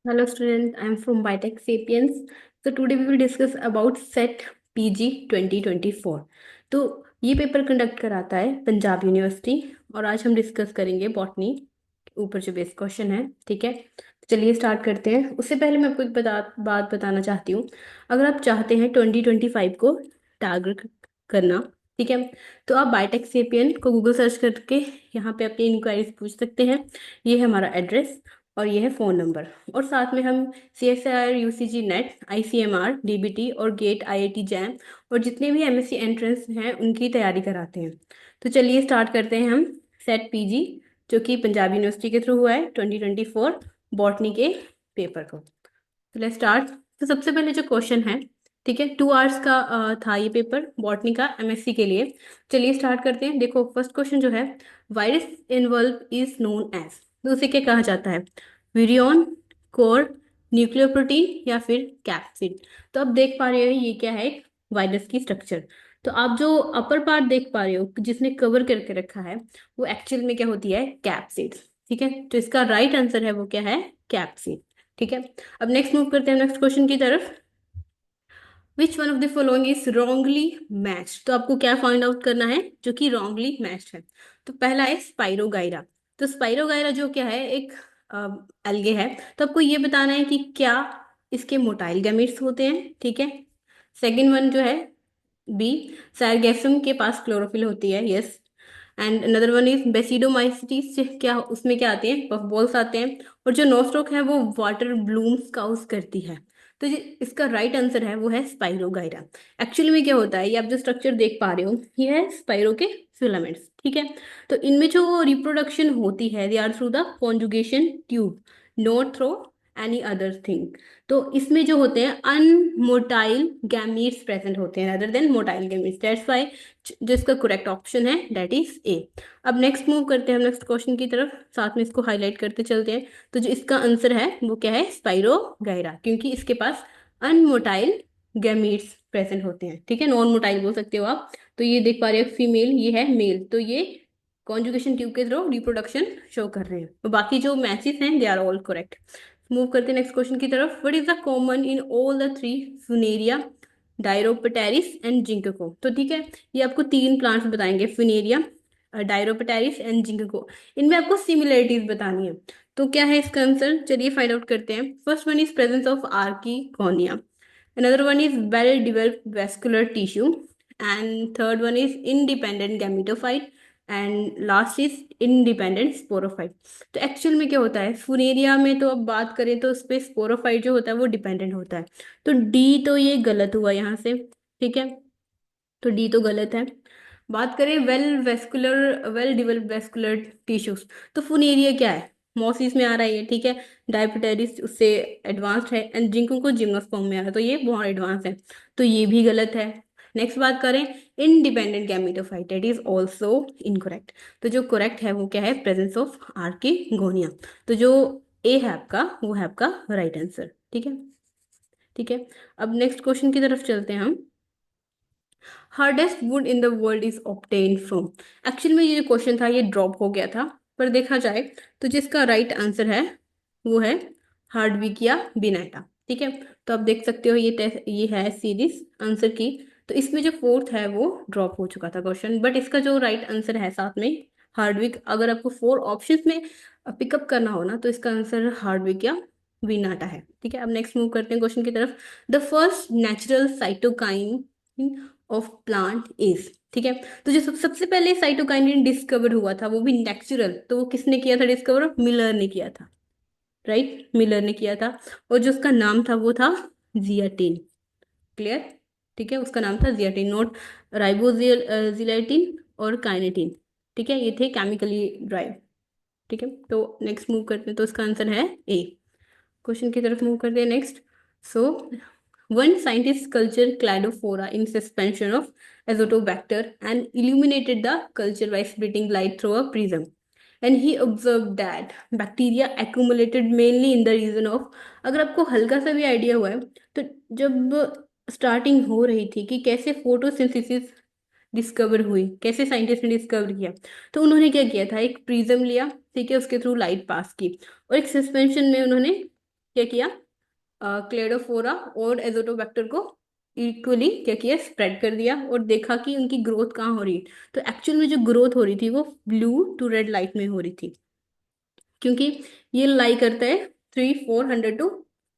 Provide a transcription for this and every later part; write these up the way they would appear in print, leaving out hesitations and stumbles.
Hello student, I am from Bitech Sapiens. So today we will discuss about SET PG 2024. तो ये paper conduct कराता है Punjab university और आज हम डिस्कस करेंगे बॉटनी ऊपर जो बेस क्वेश्चन है। ठीक है, तो चलिए स्टार्ट करते हैं। उससे पहले मैं आपको एक बात बताना चाहती हूँ। अगर आप चाहते हैं 2025 को टारगेट करना, ठीक है, तो आप बायोटेक सेपियन को गूगल सर्च करके यहाँ पे अपनी इंक्वायरीज पूछ सकते हैं। ये है हमारा एड्रेस और ये है फ़ोन नंबर। और साथ में हम C S I R U G C NET I C M R D B T और GATE I I T JAM और जितने भी एम एस सी एंट्रेंस हैं उनकी तैयारी कराते हैं। तो चलिए स्टार्ट करते हैं हम सेट पी जी, जो कि पंजाब यूनिवर्सिटी के थ्रू हुआ है 2024 बॉटनी के पेपर को। तो लेट्स स्टार्ट। तो सबसे पहले जो क्वेश्चन है, ठीक है, 2 आवर्स का था ये पेपर बॉटनी का एमएससी के लिए। चलिए स्टार्ट करते हैं। देखो फर्स्ट क्वेश्चन जो है, virus involve is known as, तो उसे क्या कहा जाता है? विरियन, कोर, न्यूक्लियर प्रोटीन या फिर कैप्सिड। तो अब देख पा रहे हो ये क्या है, वायरस की स्ट्रक्चर। तो आप जो अपर पार्ट देख पा रहे हो जिसने कवर करके रखा है, वो एक्चुअल में क्या होती है? कैप्सिड। ठीक है, तो इसका राइट आंसर है वो क्या है? कैप्सिड। ठीक है, अब नेक्स्ट मूव करते हैं नेक्स्ट क्वेश्चन की तरफ। विच one of the following is wrongly match. तो आपको क्या फाइंड आउट करना है जो कि रॉन्गली मैच्ड है? तो पहला है स्पाइरोगाइरा। तो स्पाइरोगाइरा जो क्या है, एक एल्गे है। तो आपको ये बताना है कि क्या इसके मोटाइल गैमेट्स होते हैं। ठीक है, सेकेंड वन जो है बी, सारगेसम के पास क्लोरोफिल होती है, yes. And another one is basidiomycetes, क्या उसमें क्या आते हैं? पफ बॉल्स आते हैं। और जो नोस्ट्रोक है वो वाटर ब्लूम्स काउज करती है। तो इसका राइट आंसर है वो है स्पाइरोगाइरा। एक्चुअली में क्या होता है, ये आप जो स्ट्रक्चर देख पा रहे हो ये है स्पाइरो के फिलामेंट्स। ठीक है, तो इनमें जो रिप्रोडक्शन होती है they are through the conjugation tube, not through any other thing. तो इसमें जो होते हैं अनमोटाइल गैमीट्स प्रेजेंट होते हैं other than motile gametes, that's why जो इसका करेक्ट ऑप्शन है दैट इज ए। अब नेक्स्ट मूव करते हैं हम नेक्स्ट क्वेश्चन की तरफ, साथ में इसको हाईलाइट करते चलते हैं। तो जो इसका आंसर है वो क्या है? स्पाइरोगाइरा, क्योंकि इसके पास अनमोटाइल गैमीट्स प्रेजेंट होते हैं। ठीक है, नॉन मोटाइल बोल सकते हो आप। तो ये देख पा रहे हो फीमेल, ये है मेल, तो ये कॉन्जुगेशन ट्यूब के थ्रू रिप्रोडक्शन शो कर रहे हैं। तो बाकी जो मैचेस हैं they are all correct. Move करते हैं नेक्स्ट क्वेश्चन की तरफ। What is the common in all the three Funaria, Dryopteris and Ginkgo? तो ठीक है, ये आपको तीन प्लांट्स बताएंगे, फिनेरिया, डायरोपटेरिस एंड जिंकको। इनमें आपको सिमिलरिटीज बतानी है। तो क्या है इसका आंसर? चलिए फाइंड आउट करते हैं। First one is presence of archegonia, another one is well developed vascular tissue, and third one is independent gametophyte, and last is independent sporophyte। तो एक्चुअल में क्या होता है फुनेरिया में? तो अब बात करें तो उस पे स्पोरोफाइट जो होता है वो डिपेंडेंट होता है। तो डी तो ये गलत हुआ यहाँ से। ठीक है, तो डी तो गलत है। बात करें वेल डेवलप्ड वेस्कुलर टिश्यूज, तो फुनेरिया क्या है? मोसिस में आ रहा है ये। ठीक है, डायबिटेरिस उससे एडवांस्ड है, एंड जिंको को जिम्नोस्पर्म में आ रहा है, तो ये बहुत एडवांस है, तो ये भी गलत है। नेक्स्ट बात करें independent gametophyte, it is also incorrect. तो जो करेक्ट है वो क्या है? Presence of archegonia. तो जो ए है आपका वो है आपका राइट आंसर। ठीक है, ठीक है, अब नेक्स्ट क्वेश्चन की तरफ चलते हैं हम। Hardest would in the world is obtain from. Actually में ये जो क्वेश्चन था ये ड्रॉप हो गया था, पर देखा जाए तो जिसका राइट आंसर है वो है हार्डविक या बिनेटा। ठीक है, तो आप देख सकते हो ये टेस्ट, ये है सीरीज आंसर की। तो इसमें जो फोर्थ है वो ड्रॉप हो चुका था क्वेश्चन, बट इसका जो राइट आंसर है साथ में हार्डविक। अगर आपको 4 ऑप्शंस में पिकअप करना हो ना, तो इसका आंसर हार्डविक या विनाटा है। ठीक है, अब नेक्स्ट मूव करते हैं क्वेश्चन की तरफ। The first natural cytokine of plant is. ठीक है, तो जो सबसे पहले साइटोकाइनिन डिस्कवर हुआ था वो भी नेचुरल, तो वो किसने किया था डिस्कवर? मिलर ने किया था, राइट, मिलर ने किया था। और जो उसका नाम था वो था जियाटिन। क्लियर? ठीक है, उसका नाम था जियाटिन, नोट राइबोजिलेटिन और काइनेटिन। ठीक है, ये थे केमिकली ड्राइव। ठीक है, तो नेक्स्ट मूव करते हैं, तो इसका आंसर है ए। क्वेश्चन की तरफ मूव करते हैं next. So one scientist cultured cladophora in suspension of azotobacter and illuminated the culture by splitting light through a prism. And he observed that bacteria accumulated mainly in the region of, अगर आपको हल्का सा भी idea हुआ है, तो जब starting हो रही थी कि कैसे फोटोसिंथेसिस डिस्कवर हुई, कैसे साइंटिस्ट ने डिस्कवर किया, तो उन्होंने क्या किया था, एक प्रिज्म लिया, ठीक है, उसके थ्रू लाइट पास की और एक सस्पेंशन में उन्होंने क्या किया, क्लेडोफोरा और एजोटोबैक्टर को इक्वली क्या किया, स्प्रेड कर दिया और देखा कि उनकी ग्रोथ कहाँ हो रही है। तो एक्चुअल में जो ग्रोथ हो रही थी वो ब्लू टू रेड लाइट में हो रही थी, क्योंकि ये लाई करता है 300-400 टू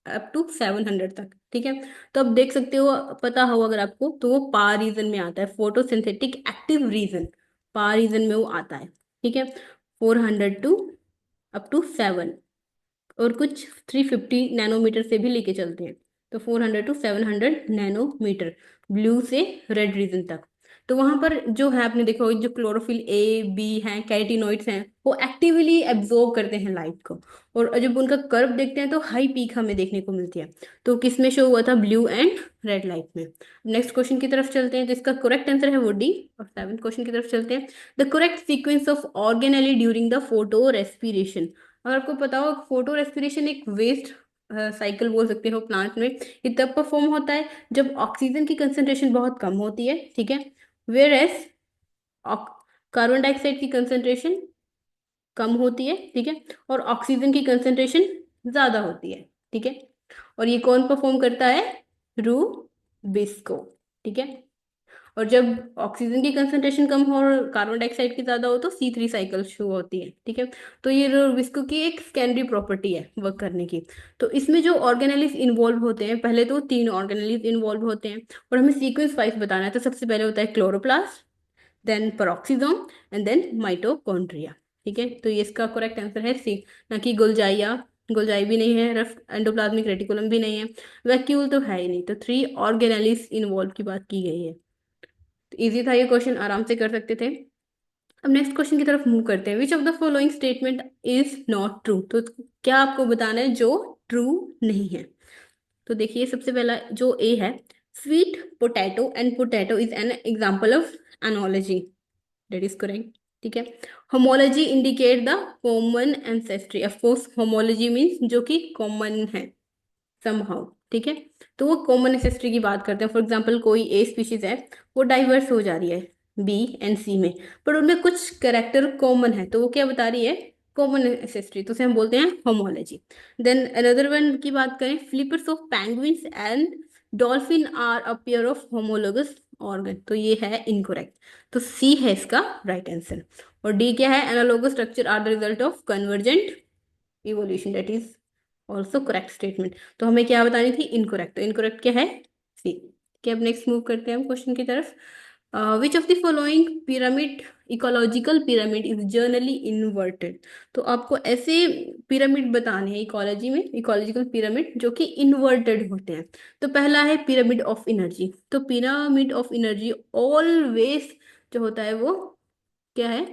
अप टू 700 तक। ठीक है, तो अब देख सकते हो, पता हो अगर आपको, तो वो पा रीजन में आता है, फोटोसिंथेटिक एक्टिव रीजन, पा रीजन में वो आता है। ठीक है, 400 टू अप टू 7, और कुछ 350 नैनोमीटर से भी लेके चलते हैं। तो 400 to 700 नैनोमीटर ब्लू से रेड रीजन तक। तो वहां पर जो है, आपने देखा होगा, जो क्लोरोफिल ए बी हैं, कैरोटीनॉइड्स हैं, वो एक्टिवली एब्जॉर्ब करते हैं लाइट को। और जब उनका कर्व देखते हैं तो हाई पीक हमें देखने को मिलती है। तो किस में शो हुआ था, ब्लू एंड रेड लाइट में। नेक्स्ट क्वेश्चन की तरफ चलते हैं, जिसका करेक्ट आंसर है वो डी। और सेवंथ क्वेश्चन की तरफ चलते हैं, the correct sequence of organelle during the photo respiration. अगर आपको पता हो, फोटो रेस्पिरेशन एक वेस्ट साइकिल बोल सकते हो प्लांट में। ये तब परफॉर्म होता है जब ऑक्सीजन की कंसेंट्रेशन बहुत कम होती है। ठीक है, वेयर एज कार्बन डाइऑक्साइड की कंसेंट्रेशन कम होती है। ठीक है, और ऑक्सीजन की कंसेंट्रेशन ज्यादा होती है। ठीक है, और ये कौन परफॉर्म करता है, रूबिस्को। ठीक है, और जब ऑक्सीजन की कंसंट्रेशन कम हो और कार्बन डाइऑक्साइड की ज्यादा हो तो C3 साइकिल शो होती है। ठीक है, तो ये विस्को की एक सेकेंडरी प्रॉपर्टी है वर्क करने की। तो इसमें जो ऑर्गेनेलिस इन्वॉल्व होते हैं, पहले तो 3 ऑर्गेनेलिस इन्वॉल्व होते हैं, और हमें सीक्वेंस वाइज बताना है। तो सबसे पहले होता है chloroplast, then peroxisome, and then mitochondria. ठीक है, तो ये इसका करेक्ट आंसर है सी, ना कि गोल्जाइया। गोल्जाई भी नहीं है, रफ एंडोप्लाज्मिक रेटिकुलम भी नहीं है, वैक्यूल तो है ही नहीं। तो 3 ऑर्गेनेलिस इन्वॉल्व की बात की गई है। तो इजी था ये क्वेश्चन, आराम से कर सकते थे। अब नेक्स्ट क्वेश्चन की तरफ मूव करते हैं, which of the following statement is not true. तो क्या आपको बताना है जो ट्रू नहीं है। तो देखिए, सबसे पहला जो ए है, sweet potato and potato is an example of analogy, that is correct. ठीक है, homology indicate the common ancestry, of course homology means जो कि कॉमन है समहाउ। ठीक है, तो वो कॉमन एंसेस्ट्री की बात करते हैं। फॉर एग्जाम्पल, कोई ए स्पीशीज है, वो डाइवर्स हो जा रही है बी एंड सी में, पर उनमें कुछ करेक्टर कॉमन है, तो वो क्या बता रही है, कॉमन एंसेस्ट्री, तो उसे हम बोलते हैं होमोलॉजी। देन अनदर वन की बात करें, flippers of penguins and dolphin are a pair of homologous organ, तो ये है इनकोरेक्ट। तो सी है इसका राइट आंसर। और डी क्या है, analogous structure are the result of convergent evolution, that is also correct statement. तो हमें क्या बतानी थी, इनकोरेक्ट। तो इनकोरेक्ट क्या है, सी। क्या, अब नेक्स्ट मूव करते हैं हम क्वेश्चन की तरफ। विच of the following pyramid, ecological pyramid is generally inverted. तो आपको ऐसे पिरामिड बताने हैं इकोलॉजी में, इकोलॉजिकल पिरामिड जो कि इन्वर्टेड होते हैं। तो पहला है पिरामिड ऑफ एनर्जी। तो पिरामिड ऑफ एनर्जी ऑलवेज जो होता है वो क्या है,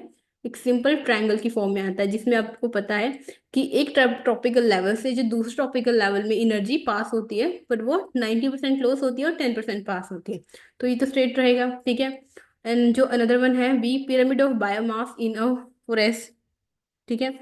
एक सिंपल ट्रायंगल की फॉर्म में आता है, जिसमें आपको पता है कि एक ट्रॉपिकल लेवल से जो दूसरे ट्रॉपिकल लेवल में एनर्जी पास होती है, बट वो 90% लॉस होती है और 10% पास होती है। तो ये तो स्ट्रेट रहेगा। ठीक है, एंड जो अनदर वन है B, pyramid of biomass in a forest. ठीक है,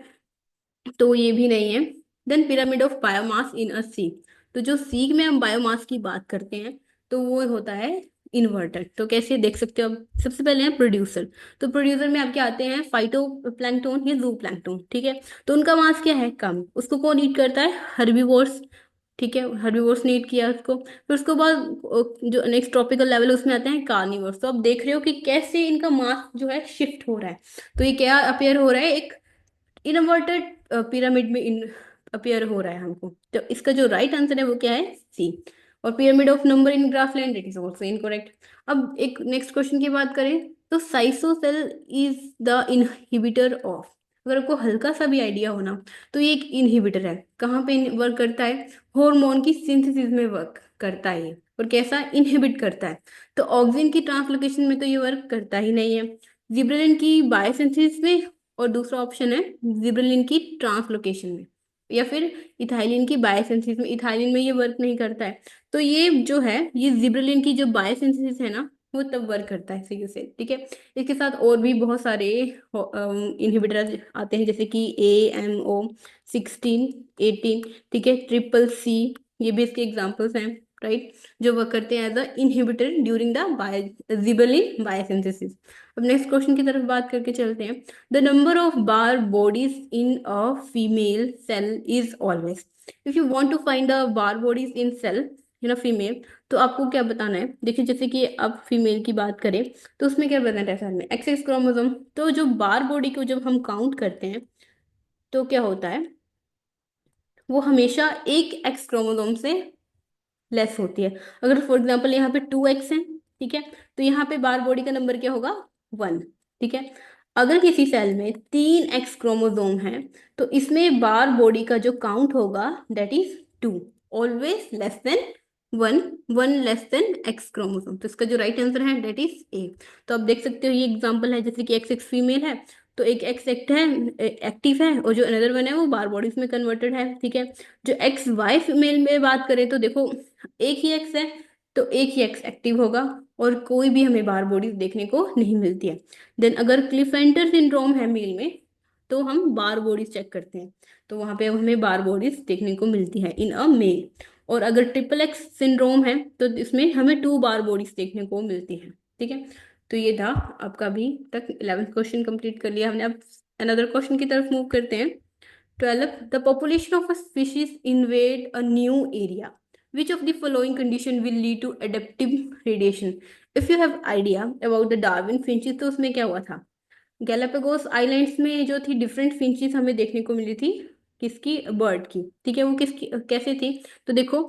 तो ये भी नहीं है। Then pyramid of biomass in a sea. तो जो सी में हम बायोमास की बात करते हैं, तो वो होता है इन्वर्टेड। तो कैसे देख सकते हो आप, सबसे पहले है प्रोड्यूसर। तो प्रोड्यूसर में आपके आते हैं फाइटो प्लैंकटन या जू प्लैंकटन। ठीक है, तो उनका मास क्या है, कम। उसको कौन ईट करता है, हर्बीवोर्स। ठीक है, हर्बीवोर्स ने ईट किया उसको। फिर उसके बाद जो नेक्स्ट ट्रॉपिकल लेवल है उसमें आते हैं कार्निवोर्स। तो आप देख रहे हो कि कैसे इनका मास जो है शिफ्ट हो रहा है। तो ये क्या अपेयर हो रहा है, एक इनवर्टेड पिरामिड में इन अपियर हो रहा है हमको। तो इसका जो राइट आंसर है वो क्या है, सी। और pyramid of number in grassland, it is also incorrect. अब एक नेक्स्ट क्वेश्चन की बात करें, तो cycocel is the inhibitor of. अगर आपको हल्का सा भी आइडिया होना, तो ये एक इनहिबिटर है। कहाँ पे वर्क करता है, हार्मोन की सिंथेसिस में वर्क करता है ये। और कैसा, इनहिबिट करता है। तो ऑक्सिन की ट्रांसलोकेशन में तो ये वर्क करता ही नहीं है, जिब्रेलिन की बायोसिंथेसिस में, और दूसरा ऑप्शन है जिब्रेलिन की ट्रांसलोकेशन में, या फिर इथाइलिन की बायोसिंथेसिस में। इथाइलिन में ये वर्क नहीं करता है। तो ये जो है, ये जिब्रेलिन की जो बायोसिंथेसिस है ना, वो तब वर्क करता है सही से। ठीक है, इसके साथ और भी बहुत सारे इनहिबिटर आते हैं, जैसे कि AMO 16 18। ठीक है, ट्रिपल C, ये भी इसके एग्जाम्पल्स हैं। राइट, जो वर्क करते हैं as a inhibitor during the gibberellin biosynthesis. अब नेक्स्ट क्वेश्चन की तरफ बात करके चलते हैं। The number of Barr bodies in a female cell is always, if you want to find the Barr bodies in cell in a female, तो आपको क्या बताना है? देखिए, जैसे कि अब फीमेल की बात करें तो उसमें क्या बताना है? सेल में एक्स एक्स क्रोमोसोम, तो जो बार बॉडी को जब हम काउंट करते हैं तो क्या होता है, वो हमेशा एक एक्स क्रोमोसोम से लेस होती है। अगर फॉर एग्जाम्पल यहाँ पे 2x है, ठीक है, तो यहाँ पे बार बॉडी का नंबर क्या होगा? 1। ठीक है, अगर किसी सेल में 3x क्रोमोसोम है तो इसमें बार बॉडी का जो काउंट होगा that is 2, always less than 1, 1 less than x chromosome. तो इसका जो राइट आंसर है दैट इज ए। तो आप देख सकते हो ये एग्जांपल है, जैसे कि एक्स एक्स फीमेल है तो एक एक्स एक्ट है, एक्टिव है, और जो अनदर वन है वो बार बॉडीज में कन्वर्टेड है। ठीक है, जो एक्स वाई फीमेल में बात करें तो देखो एक ही एक्स है तो एक ही एक्स एक्टिव होगा, और कोई भी हमें बार बॉडीज देखने को नहीं मिलती है। देन अगर क्लिफेंटर सिंड्रोम है मेल में तो हम बार बॉडीज चेक करते हैं, तो वहां पे हमें बार बॉडीज देखने को मिलती है इन अ मेल। और अगर ट्रिपल एक्स सिंड्रोम है तो इसमें हमें 2 बार बॉडीज देखने को मिलती है। ठीक है, तो ये था आपका अभी तक 11th क्वेश्चन कंप्लीट कर लिया हमने। अब अनदर क्वेश्चन की तरफ मूव करते हैं। 12. The population of a species invade a new area. Which of the following condition will lead to adaptive radiation? If you have idea about the Darwin finches, तो उसमें क्या हुआ था? गैलापागोस आइलैंड्स में जो थी डिफरेंट फिंचेस हमें देखने को मिली थी, किसकी? बर्ड की। ठीक है, वो किसकी कैसे थी? तो देखो,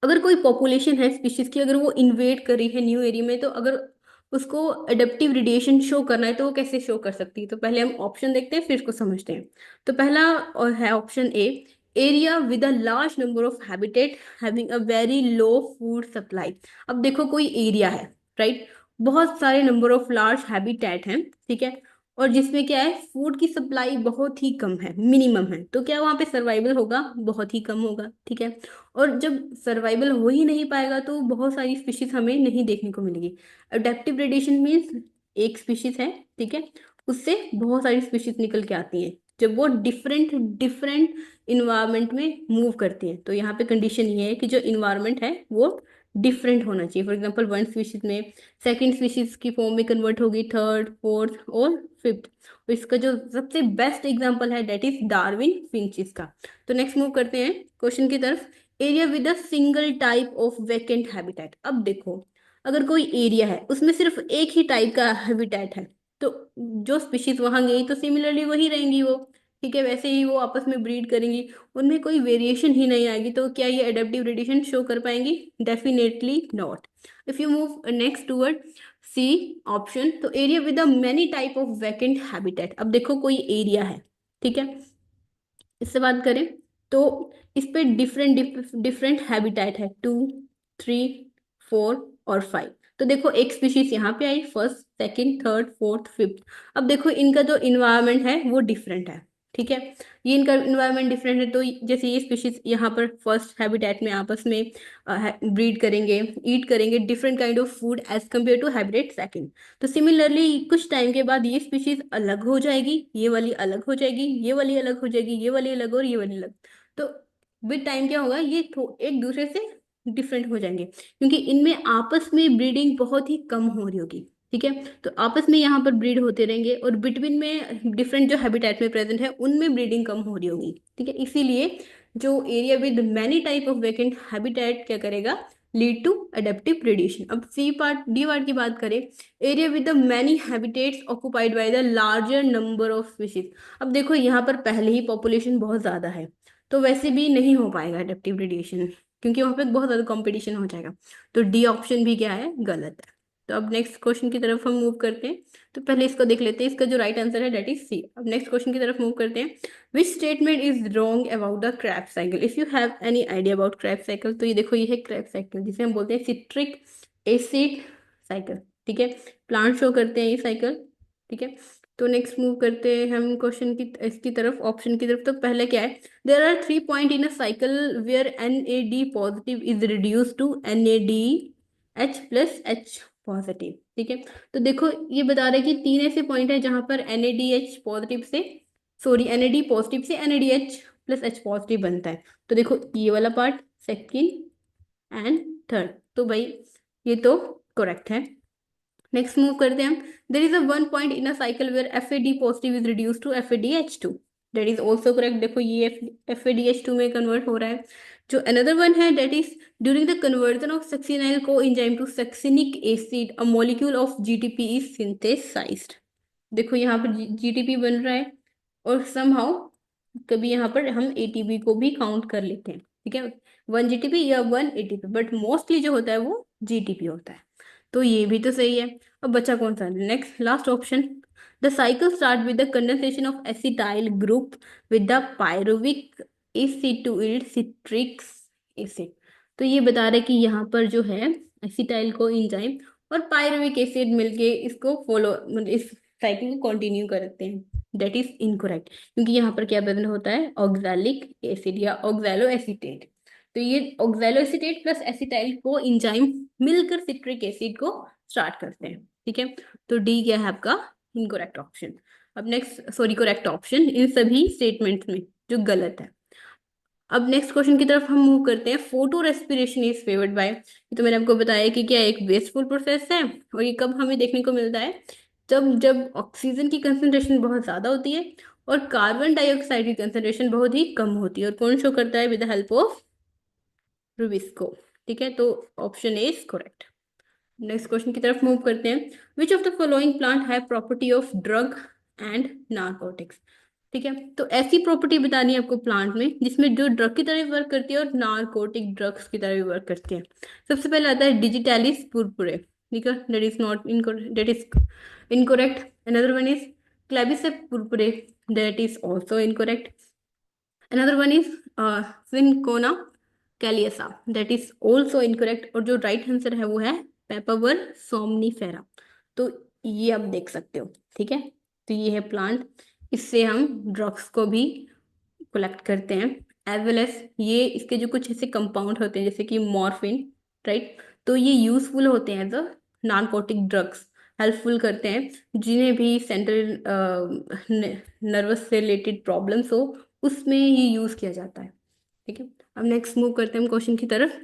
अगर कोई पॉपुलेशन है स्पीशीज की, अगर वो इन्वेड कर रही है न्यू एरिया में, तो अगर उसको एडेप्टिव रेडिएशन शो करना है तो वो कैसे शो कर सकती है? तो पहले हम ऑप्शन देखते हैं फिर इसको समझते हैं। तो पहला और है option A, area with a large number of habitat having a very low food supply. अब देखो कोई एरिया है, राइट, बहुत सारे नंबर ऑफ लार्ज हैबिटेट हैं, ठीक है, और जिसमें क्या है, फूड की सप्लाई बहुत ही कम है, मिनिमम है, तो क्या वहां पे सर्वाइवल होगा? बहुत ही कम होगा। ठीक है, और जब सर्वाइवल हो ही नहीं पाएगा तो बहुत सारी स्पीशीज हमें नहीं देखने को मिलेगी। अडेप्टिव रेडिएशन मीन्स एक स्पीशीज है, ठीक है, उससे बहुत सारी स्पीशीज निकल के आती हैं जब वो डिफरेंट डिफरेंट इन्वायरमेंट में मूव करती हैं। तो यहाँ पे कंडीशन ये है कि जो इन्वायरमेंट है वो डिफरेंट होना चाहिए। फॉर एग्जाम्पल वन स्पीशीज में सेकेंड स्पीशीज की फॉर्म में कन्वर्ट होगी, थर्ड, फोर्थ और फिफ्थ। तो इसका जो सबसे बेस्ट एग्जाम्पल है दैट इज डार्विन फिंचेस का। तो नेक्स्ट मूव करते हैं क्वेश्चन की तरफ। Area with a single type of vacant habitat. अब देखो, अगर कोई एरिया है उसमें सिर्फ एक ही टाइप का हैबिटेट है, तो जो स्पीशीज वहां गई तो सिमिलरली वही रहेंगी वो, ठीक है, वैसे ही वो आपस में ब्रीड करेंगी, उनमें कोई वेरिएशन ही नहीं आएगी। तो क्या ये एडेप्टिव रेडिएशन शो कर पाएंगी? Definitely not. If you move next toward C option, तो area with a many type of vacant habitat. अब देखो कोई एरिया है, ठीक है, इससे बात करें तो इस पे डिफरेंट डिफरेंट हैबिटेट है, 2, 3, 4 और 5। तो देखो एक स्पीशीज यहाँ पे आई, first, second, third, fourth, fifth. अब देखो इनका जो इन्वायरमेंट है वो डिफरेंट है, ठीक है, ये इनका इन्वायरमेंट डिफरेंट है। तो जैसे ये स्पीशीज यहाँ पर फर्स्ट हैबिटेट में आपस में ब्रीड करेंगे, ईट करेंगे different kind of food as compare to habitat second. तो सिमिलरली कुछ टाइम के बाद ये स्पीशीज अलग हो जाएगी, ये वाली अलग हो जाएगी, ये वाली अलग हो जाएगी, ये वाली अलग और ये वाली अलग। तो विद टाइम क्या होगा, ये एक दूसरे से डिफरेंट हो जाएंगे, क्योंकि इनमें आपस में ब्रीडिंग बहुत ही कम हो रही होगी। ठीक है, तो आपस में यहाँ पर ब्रीड होते रहेंगे और बिटवीन में डिफरेंट जो हैबिटेट में प्रेजेंट है उनमें ब्रीडिंग कम हो रही होगी। ठीक है, इसीलिए जो area with many type of vacant habitat क्या करेगा, लीड टू अडेप्टिव रेडिएशन। अब सी पार्ट डी पार्ट की बात करें, area with the many habitats occupied by the larger number of species. अब देखो यहाँ पर पहले ही पॉपुलेशन बहुत ज्यादा है, तो वैसे भी नहीं हो पाएगा अडेप्टिव रेडिएशन, क्योंकि वहां पे बहुत ज्यादा कंपटीशन हो जाएगा। तो डी ऑप्शन भी क्या है, गलत है। तो अब नेक्स्ट क्वेश्चन की तरफ हम मूव करते हैं। तो पहले इसको देख लेते हैं, इसका जो राइट आंसर है दैट इज सी। अब नेक्स्ट क्वेश्चन की तरफ मूव करते हैं। Which statement is wrong about the Krebs cycle? If you have any idea about Krebs cycle, तो ये देखो ये है क्रैब साइकिल, जिसे हम बोलते हैं सिट्रिक एसिड साइकिल। ठीक है, प्लांट शो करते हैं ये साइकिल। ठीक है, तो नेक्स्ट मूव करते हैं हम क्वेश्चन की इसकी तरफ, ऑप्शन की तरफ। तो पहले क्या है, there are 3 point in a cycle where NAD positive is reduce to NADH plus H positive. ठीक है, तो देखो ये बता रहे हैं कि 3 ऐसे पॉइंट है जहां पर NADH पॉजिटिव से, सॉरी NAD पॉजिटिव से NADH प्लस H पॉजिटिव बनता है। तो देखो ये वाला पार्ट, सेकेंड, एंड थर्ड। तो भाई ये तो करेक्ट है। नेक्स्ट मूव करते हैं हम। There is a one point in a cycle where FAD positive is reduce to FADH2। That is also correct. देखो ये FADH2 में कन्वर्ट हो रहा है। जो अनदर वन है that is during the conversion of succinyl coenzyme to succinic acid a molecule of GTP is synthesized. देखो यहाँ पर GTP बन रहा है और समहाउ कभी यहाँ पर हम ATP को भी काउंट कर लेते हैं, ठीक है, 1 GTP या 1 ATP, बट मोस्टली जो होता है वो GTP होता है। तो ये भी तो सही है। अब बचा कौन सा, next last option. The cycle start with the condensation of acetyl group with the pyruvic acid to yield citric acid. तो ये बता रहे कि यहाँ पर जो है एसिटाइल को एंजाइम और पायरुविक एसिड मिलके इसको फॉलो, मतलब इस साइकिल को कंटिन्यू करते हैं। दैट इज इनकरेक्ट, क्योंकि यहाँ पर क्या प्रेजेंट होता है, ऑक्सैलिक एसिड या ऑक्सैलो एसीटेट। तो ये oxalo acetate plus acetyl co enzyme मिलकर सिट्रिक एसिड को स्टार्ट करते हैं, ठीक है। तो डी क्या है आपका इनकरेक्ट ऑप्शन। अब next, sorry, correct option in सभी स्टेटमेंट्स में जो गलत है। अब नेक्स्ट क्वेश्चन की तरफ हम मूव करते हैं। Photo respiration is favoured by, तो मैंने आपको बताया कि क्या एक वेस्टफुल प्रोसेस है, और ये कब हमें देखने को मिलता है, जब जब ऑक्सीजन की कंसंट्रेशन बहुत ज्यादा होती है और कार्बन डाइऑक्साइड की कंसंट्रेशन बहुत ही कम होती है। और कौन शो करता है, with the help of Rubisco, ठीक है। तो option A is correct. Next question की तरफ मूव करते हैं। Which of the following plant have property of drug and narcotics, ठीक है। तो ऐसी प्रॉपर्टी बतानी है आपको प्लांट में जिसमें जो ड्रग की तरह भी वर्क करती है और नारकोटिक ड्रग्स की तरह भी वर्क करती है। सबसे पहले आता है डिजिटैलिस पुरपुरे, ठीक है, that is not incorrect, that is incorrect. Another one is Claviceps purpurea, that is also incorrect. Another one is Cinchona calisaya, that is also incorrect. और जो राइट आंसर है वो है पेपावर सोमनीफेरा। तो ये आप देख सकते हो, ठीक है। तो ये है प्लांट, इससे हम ड्रग्स को भी कलेक्ट करते हैं, एज वेल एज ये इसके जो कुछ ऐसे कंपाउंड होते हैं जैसे कि मॉर्फिन, राइट। तो ये यूजफुल होते हैं as a narcotic drugs, helpful करते हैं जिन्हें भी सेंट्रल नर्वस से रिलेटेड प्रॉब्लम्स हो उसमें ये यूज किया जाता है, ठीक है। अब नेक्स्ट मूव करते हैं हम क्वेश्चन की तरफ।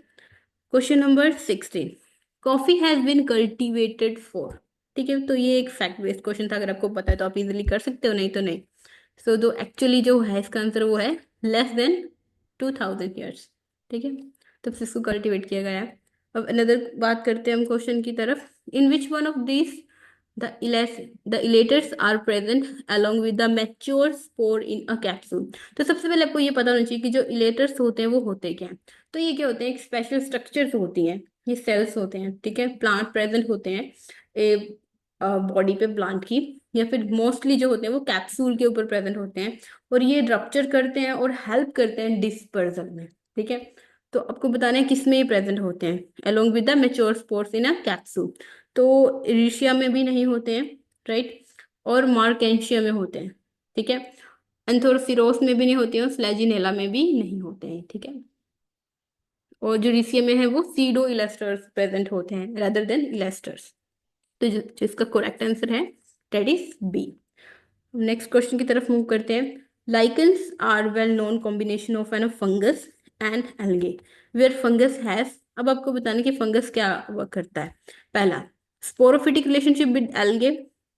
Question number 16, coffee has been cultivated for, ठीक है। तो ये एक फैक्ट बेस्ड क्वेश्चन था, अगर आपको पता है तो आप इजिली कर सकते हो, नहीं तो नहीं। सो दो एक्चुअली जो है इसका आंसर वो है लेस देन 2000 ईयर्स, ठीक है। तब से इसको कल्टिवेट किया गया है। अब अनदर बात करते हैं हम क्वेश्चन की तरफ। In which one of this the elaters are present along with the mature spore in a capsule। तो सबसे पहले आपको ये पता होना चाहिए कि जो इलेटर्स होते हैं वो होते क्या हैं। तो ये क्या होते हैं, एक स्पेशल स्ट्रक्चर्स होती हैं, ये सेल्स होते हैं, ठीक है, प्लांट प्रेजेंट होते हैं बॉडी पे प्लांट की, या फिर मोस्टली जो होते हैं वो कैप्सूल के ऊपर प्रेजेंट होते हैं, और ये रप्चर करते हैं और हेल्प करते हैं डिस्पर्जल में, ठीक है। तो आपको बताना है किस में ये प्रेजेंट होते हैं, along with the mature spores in a capsule. तो इरिशिया में भी नहीं होते हैं, राइट, और मार्केंशिया में होते हैं, ठीक है। एंथोरसिरोस में भी नहीं होते हैं, स्लेजिनेला में भी नहीं होते हैं, ठीक है। और जो रिसिया में है वो सीडो इलेस्टर्स प्रेजेंट होते हैं रादर देन इलेस्टर्स। तो जिसका करेक्ट आंसर है that is B. Next question की तरफ मूव करते हैं। Lichens are well known combination of an fungus and algae where fungus has, अब आपको बताना कि फंगस क्या वर्क करता है। पहला, स्पोरोफिटिक रिलेशनशिप विद एल्गे।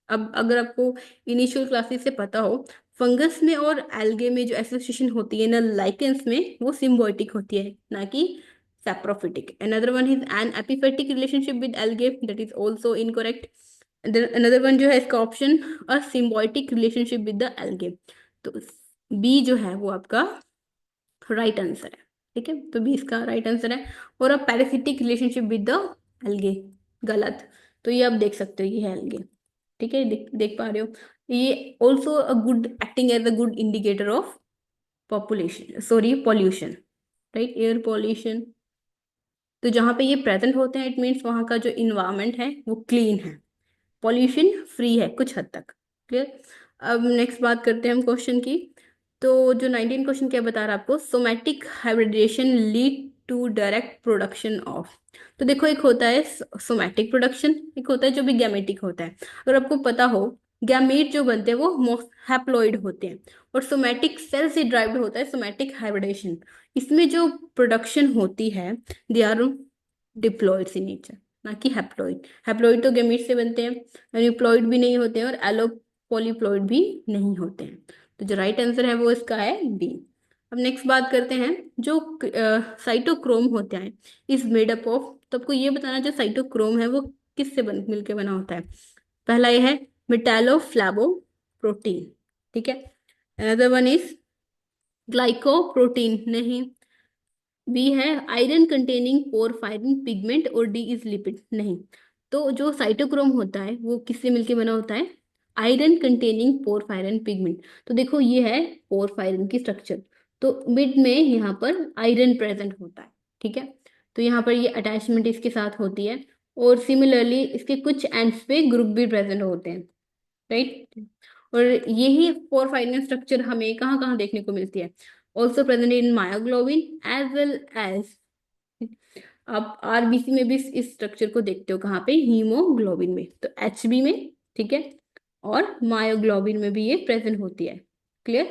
अब अगर आपको इनिशियल क्लासेस से पता हो, फंगस में और एल्गे में जो एसोसिएशन होती है ना लाइकेंस में, वो सिम्बायोटिक होती है ना कि saprophytic. Another one is an epiphytic relationship with algae, that is also incorrect. Another one जो है इसका option, a symbiotic relationship with the algae. तो बी जो है वो आपका राइट आंसर है, ठीक है। तो बी इसका राइट आंसर है। और a parasitic relationship with the algae, गलत। तो ये आप देख सकते हो, ये है एल्गे, ठीक है, देख पा रहे हो। ये also a good acting as a good indicator of population, sorry, pollution, right, air pollution. तो जहाँ पे ये प्रेजेंट होते हैं इट मीन्स वहाँ का जो इन्वायरमेंट है वो क्लीन है, पॉल्यूशन फ्री है कुछ हद तक, क्लियर। अब नेक्स्ट बात करते हैं हम क्वेश्चन की। तो जो 19 क्वेश्चन क्या बता रहा है आपको, somatic hybridisation lead to direct production of. तो देखो, एक होता है सोमैटिक प्रोडक्शन, एक होता है जो भी गैमेटिक होता है। अगर आपको पता हो गैमीट जो बनते हैं वो हैप्लॉइड होते हैं। और सोमैटिक सेल से ड्राइव्ड होता है सोमैटिक हाइब्रिडेशन। इसमें जो प्रोडक्शन होती है दे आर डिप्लॉइड्स इन नेचर, ना कि हैप्लॉइड। हैप्लॉइड तो गैमीट से बनते हैं, यूनिप्लॉइड भी नहीं होते हैं और एलोपॉलीप्लॉइड भी नहीं होते हैं। तो जो राइट आंसर है वो इसका है बी। अब नेक्स्ट बात करते हैं जो साइटोक्रोम होते हैं इज मेड अप ऑफ। तो आपको ये बताना जो साइटोक्रोम है वो किससे मिलके बना होता है। पहला ये है मेटालोफ्लावो प्रोटीन, ठीक है। अनदर वन इज ग्लाइकोप्रोटीन, नहीं। बी है आयरन कंटेनिंग पोरफायरिन पिगमेंट, और डी इज लिपिड, नहीं। तो जो साइटोक्रोम होता है वो किससे मिलके बना होता है, आयरन कंटेनिंग पोरफायरिन पिगमेंट। तो देखो ये है पोरफायरिन की स्ट्रक्चर, तो मिड में यहाँ पर आयरन प्रेजेंट होता है, ठीक है। तो यहाँ पर ये अटैचमेंट इसके साथ होती है, और सिमिलरली इसके कुछ एंड्स पे ग्रुप भी प्रेजेंट होते हैं, राइट। और यही पोरफायरिन स्ट्रक्चर हमें कहाँ कहाँ देखने को मिलती है, also present in myoglobin as well as, आप आरबीसी में भी इस स्ट्रक्चर को देखते हो कहाँ पे, हीमोग्लोबिन में, तो एचबी में, ठीक है। और मायोग्लोबिन में भी ये प्रेजेंट होती है। Clear,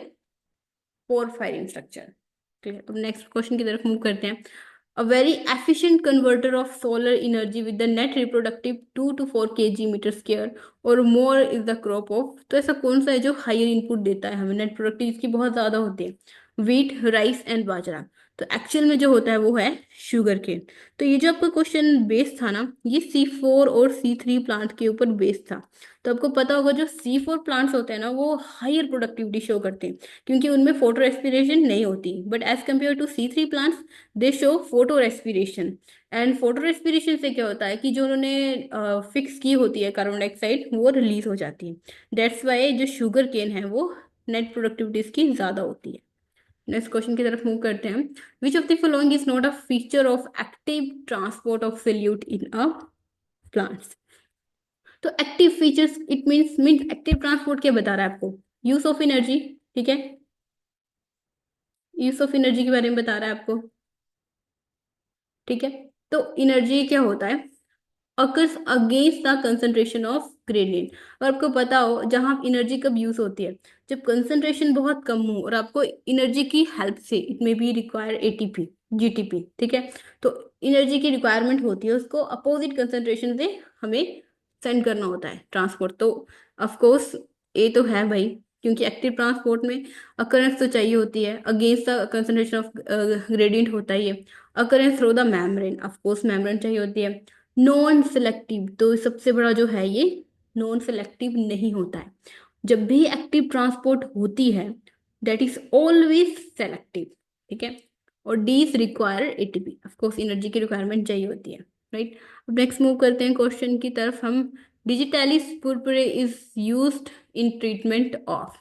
porphyrin structure. क्लियर। अब नेक्स्ट क्वेश्चन की तरफ मूव करते हैं। A very efficient converter of solar energy with the net reproductive 2 to 4 kg meter square or more is the crop of। तो ऐसा कौन सा है जो हायर इनपुट देता है हमें, नेट प्रोडक्टिव इसकी बहुत ज्यादा होती है, व्हीट, राइस एंड बाजरा। तो एक्चुअल में जो होता है वो है शुगर केन। तो ये जो आपका क्वेश्चन बेस था ना, ये C4 और C3 प्लांट के ऊपर बेस था। तो आपको पता होगा जो C4 प्लांट्स होते हैं ना वो हायर प्रोडक्टिविटी शो करते हैं, क्योंकि उनमें फोटो रेस्पिरेशन नहीं होती। But as compare to C3 plants they show photorespiration. And photorespiration से क्या होता है कि जो उन्होंने फिक्स की होती है कार्बन डाइऑक्साइड वो रिलीज हो जाती है। दैट्स वाई जो शुगर केन है वो नेट प्रोडक्टिविटी इसकी ज्यादा होती है। नेक्स्ट क्वेश्चन की तरफ मूव करते हैं। Which of the following is not a feature of active transport of solute in a plants. तो active features it means active transport क्या बता रहा है आपको, यूज ऑफ एनर्जी, ठीक है। यूज ऑफ एनर्जी के बारे में बता रहा है आपको, ठीक है। तो एनर्जी क्या होता है, occurs against the concentration of gradient। और आपको पता हो जहां एनर्जी कब यूज होती है, जब कंसंट्रेशन बहुत कम हो और आपको एनर्जी की हेल्प से, it may be require ATP, GTP, ठीक है। तो एनर्जी की रिक्वायरमेंट होती है, उसको अपोजिट कंसंट्रेशन से हमें सेंड करना होता है ट्रांसपोर्ट। तो ऑफ कोर्स ये तो है भाई, क्योंकि एक्टिव ट्रांसपोर्ट में अकरेंस तो चाहिए होती है, against the concentration of gradient होता ही है। Occurrence through the membrane, of course membrane चाहिए होती है। नॉन सेलेक्टिव, तो सबसे बड़ा जो है ये नॉन सेलेक्टिव नहीं होता है। जब भी एक्टिव ट्रांसपोर्ट होती है दैट इज ऑलवेज सेलेक्टिव, ठीक है। और D is require ATP, of course energy की रिक्वायरमेंट चाहिए होती है, राइट। अब नेक्स्ट मूव करते हैं क्वेश्चन की तरफ हम। Digitalis purpurea is used in treatment of,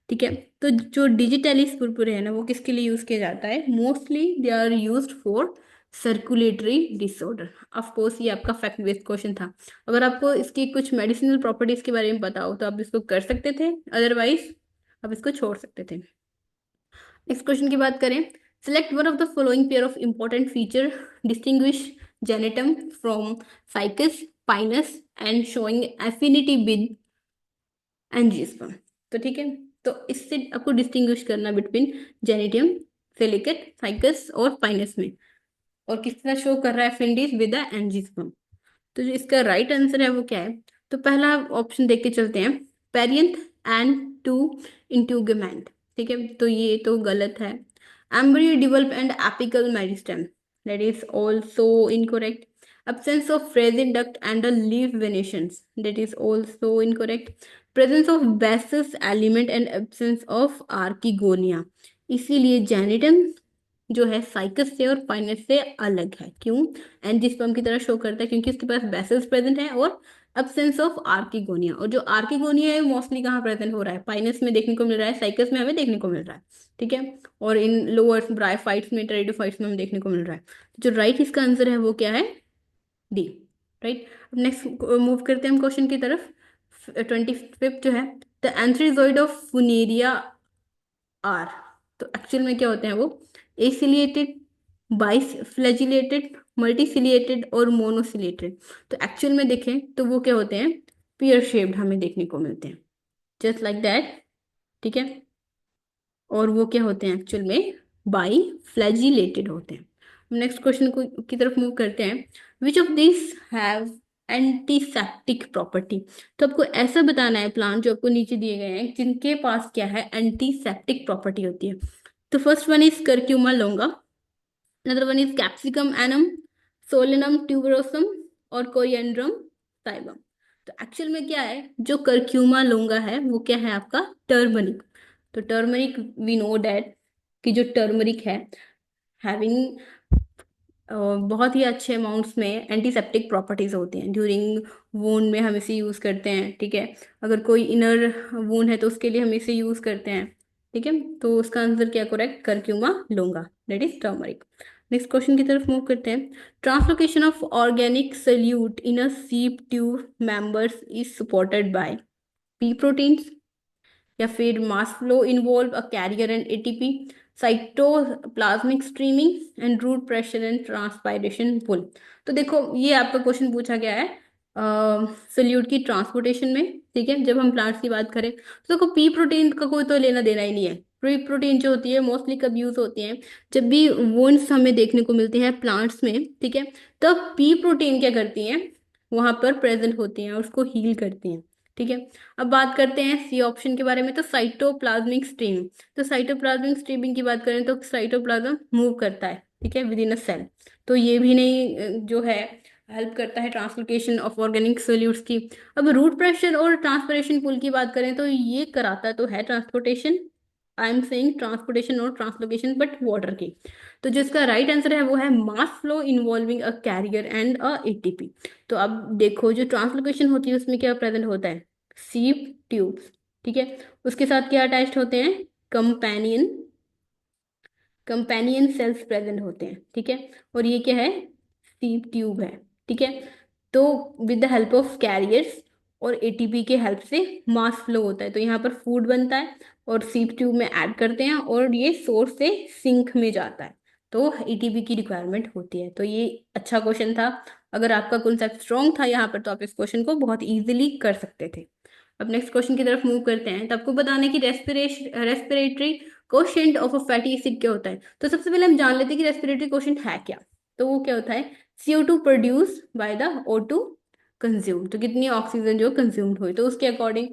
ठीक है। तो जो डिजिटलिस पुरपुरे है ना वो किसके लिए यूज किया जाता है, mostly they are used for circulatory disorder. Of course ये आपका फैक्ट बेस्ड क्वेश्चन था। अगर आपको इसकी कुछ मेडिसिनल प्रॉपर्टीज के बारे में पता हो तो आप इसको कर सकते थे, अदरवाइज आप इसको छोड़ सकते थे। नेक्स्ट क्वेश्चन की बात करें। Select one of the following pair of important feature distinguish Gnetum from Ficus Pinus and showing affinity with angiosperm. तो ठीक है, तो इससे आपको डिस्टिंग्विश करना बिटवीन जेनेटियम से लेकर फाइकस और पाइनस में, और किस तरह शो कर रहा है एफिनिटीज विद द एंजियोस्पर्म। तो जो इसका राइट आंसर है वो क्या है, तो पहला ऑप्शन देख के चलते हैं, पेरियंथ एंड टू इंट्यूगमेंट, ठीक है। तो ये तो गलत है। Embryo develop and apical meristem, that is also incorrect. Absence of Frazen duct and a leaf venations, that is also incorrect. Presence of basous element and absence of archegonia, इसीलिए जेनिटम जो है साइकस से और पाइनस से अलग है। क्यों, angiosperm की तरह शो करता है क्योंकि उसके पास बेसल्स प्रेजेंट है और अब्सेंस ऑफ आर्किगोनिया। और जो आर्किगोनिया है मोस्टली कहाँ प्रेजेंट हो रहा है, पाइनस में देखने को मिल रहा है, साइकस में हमें देखने को मिल रहा है, ठीक है। और इन लोअर ब्रायोफाइट्स में, टेरिडोफाइट्स में हमें देखने को मिल रहा है। जो राइट इसका आंसर है वो क्या है, डी, राइट। अब नेक्स्ट मूव करते हैं हम क्वेश्चन की तरफ। 25 जो है, द एंथ्रीजोइड ऑफ फुनेरिया आर। तो एक्चुअल में क्या होते हैं वो, एसिलिएटेड, बाइस फ्लैजिलेटेड, मल्टीसिलिएटेड और मोनोसिलिएटेड। तो एक्चुअल में देखें तो वो क्या होते हैं, स्पीयर शेप्ड हमें देखने को मिलते हैं, जस्ट लाइक दैट। ठीक है, और वो क्या होते हैं एक्चुअल में, बाई फ्लैजिलेटेड होते हैं। नेक्स्ट क्वेश्चन को की तरफ मूव करते हैं। Which of this have antiseptic property. तो आपको ऐसा बताना है प्लांट जो आपको नीचे दिए गए हैं जिनके पास क्या है, एंटीसेप्टिक प्रॉपर्टी होती है। तो first one is curcuma लोंगा, another one is capsicum annuum, Solanum tuberosum और कोरिएंड्रम साइबम। तो एक्चुअल में क्या है, जो करक्यूमा लोंगा है वो क्या है आपका, टर्मरिक। तो टर्मरिक वी नो दैट कि जो टर्मरिक है हैविंग बहुत ही अच्छे अमाउंट्स में एंटीसेप्टिक प्रॉपर्टीज होती हैं। ड्यूरिंग वूंड में हम इसे यूज करते हैं। ठीक है, अगर कोई इनर वूंड है तो उसके लिए हम इसे यूज करते हैं। ठीक है, तो उसका आंसर क्या correct, Curcuma longa, that is turmeric. Next question की तरफ मूव करते हैं। Translocation of organic solute in a sieve tube members is supported by P proteins, या फिर mass flow involve a carrier and ATP, cytoplasmic streaming and root pressure and transpiration pull. तो देखो ये आपका क्वेश्चन पूछा गया है सोल्यूट की ट्रांसपोर्टेशन में। ठीक है, जब हम प्लांट्स की बात करें तो देखो पी प्रोटीन का कोई तो लेना देना ही नहीं है। प्री प्रोटीन जो होती है मोस्टली कब यूज होती है, जब भी वुंड्स हमें देखने को मिलती है प्लांट्स में। ठीक है, तब पी प्रोटीन क्या करती हैं, वहां पर प्रेजेंट होती हैं और उसको हील करती हैं। ठीक है, अब बात करते हैं सी ऑप्शन के बारे में, तो साइटोप्लाज्मिक स्ट्रीम। तो साइटोप्लाज्मिक स्ट्रीमिंग की बात करें तो साइटोप्लाज्म मूव करता है, ठीक है, विद इन अ सेल। तो ये भी नहीं जो है हेल्प करता है ट्रांसलोकेशन ऑफ ऑर्गेनिक सोल्यूट्स की। अब रूट प्रेशर और ट्रांसपिरेशन पुल की बात करें तो ये कराता तो है transportation, I am saying transportation और ट्रांसलोकेशन बट वाटर की। तो जिसका राइट आंसर है वो है mass flow involving a carrier and a ATP. तो अब देखो जो ट्रांसलोकेशन होती है उसमें क्या प्रेजेंट होता है, सीप ट्यूब्स। ठीक है, उसके साथ क्या अटैच्ड होते हैं, कंपेनियन कंपेनियन सेल्स प्रेजेंट होते हैं। ठीक है, और ये क्या है, सीप ट्यूब है। ठीक है, तो with the help of carriers और एटीपी के हेल्प से मास फ्लो होता है। तो यहाँ पर फूड बनता है और सीप ट्यूब में ऐड करते हैं और ये सोर्स से सिंक में जाता है। तो एटीपी की रिक्वायरमेंट होती है। तो ये अच्छा क्वेश्चन था। अगर आपका कॉन्सेप्ट स्ट्रॉन्ग था यहाँ पर तो आप इस क्वेश्चन को बहुत इजीली कर सकते थे। अब नेक्स्ट क्वेश्चन की तरफ मूव करते हैं। तो आपको बताने की respiratory quotient of a fatty acid क्या होता है। तो सबसे पहले हम जान लेते हैं कि रेस्पिरेटरी कोशेंट है क्या। तो वो क्या होता है, CO2 produce by the O2 consume. तो कितनी ऑक्सीजन जो कंज्यूम्ड हुई, तो उसके अकॉर्डिंग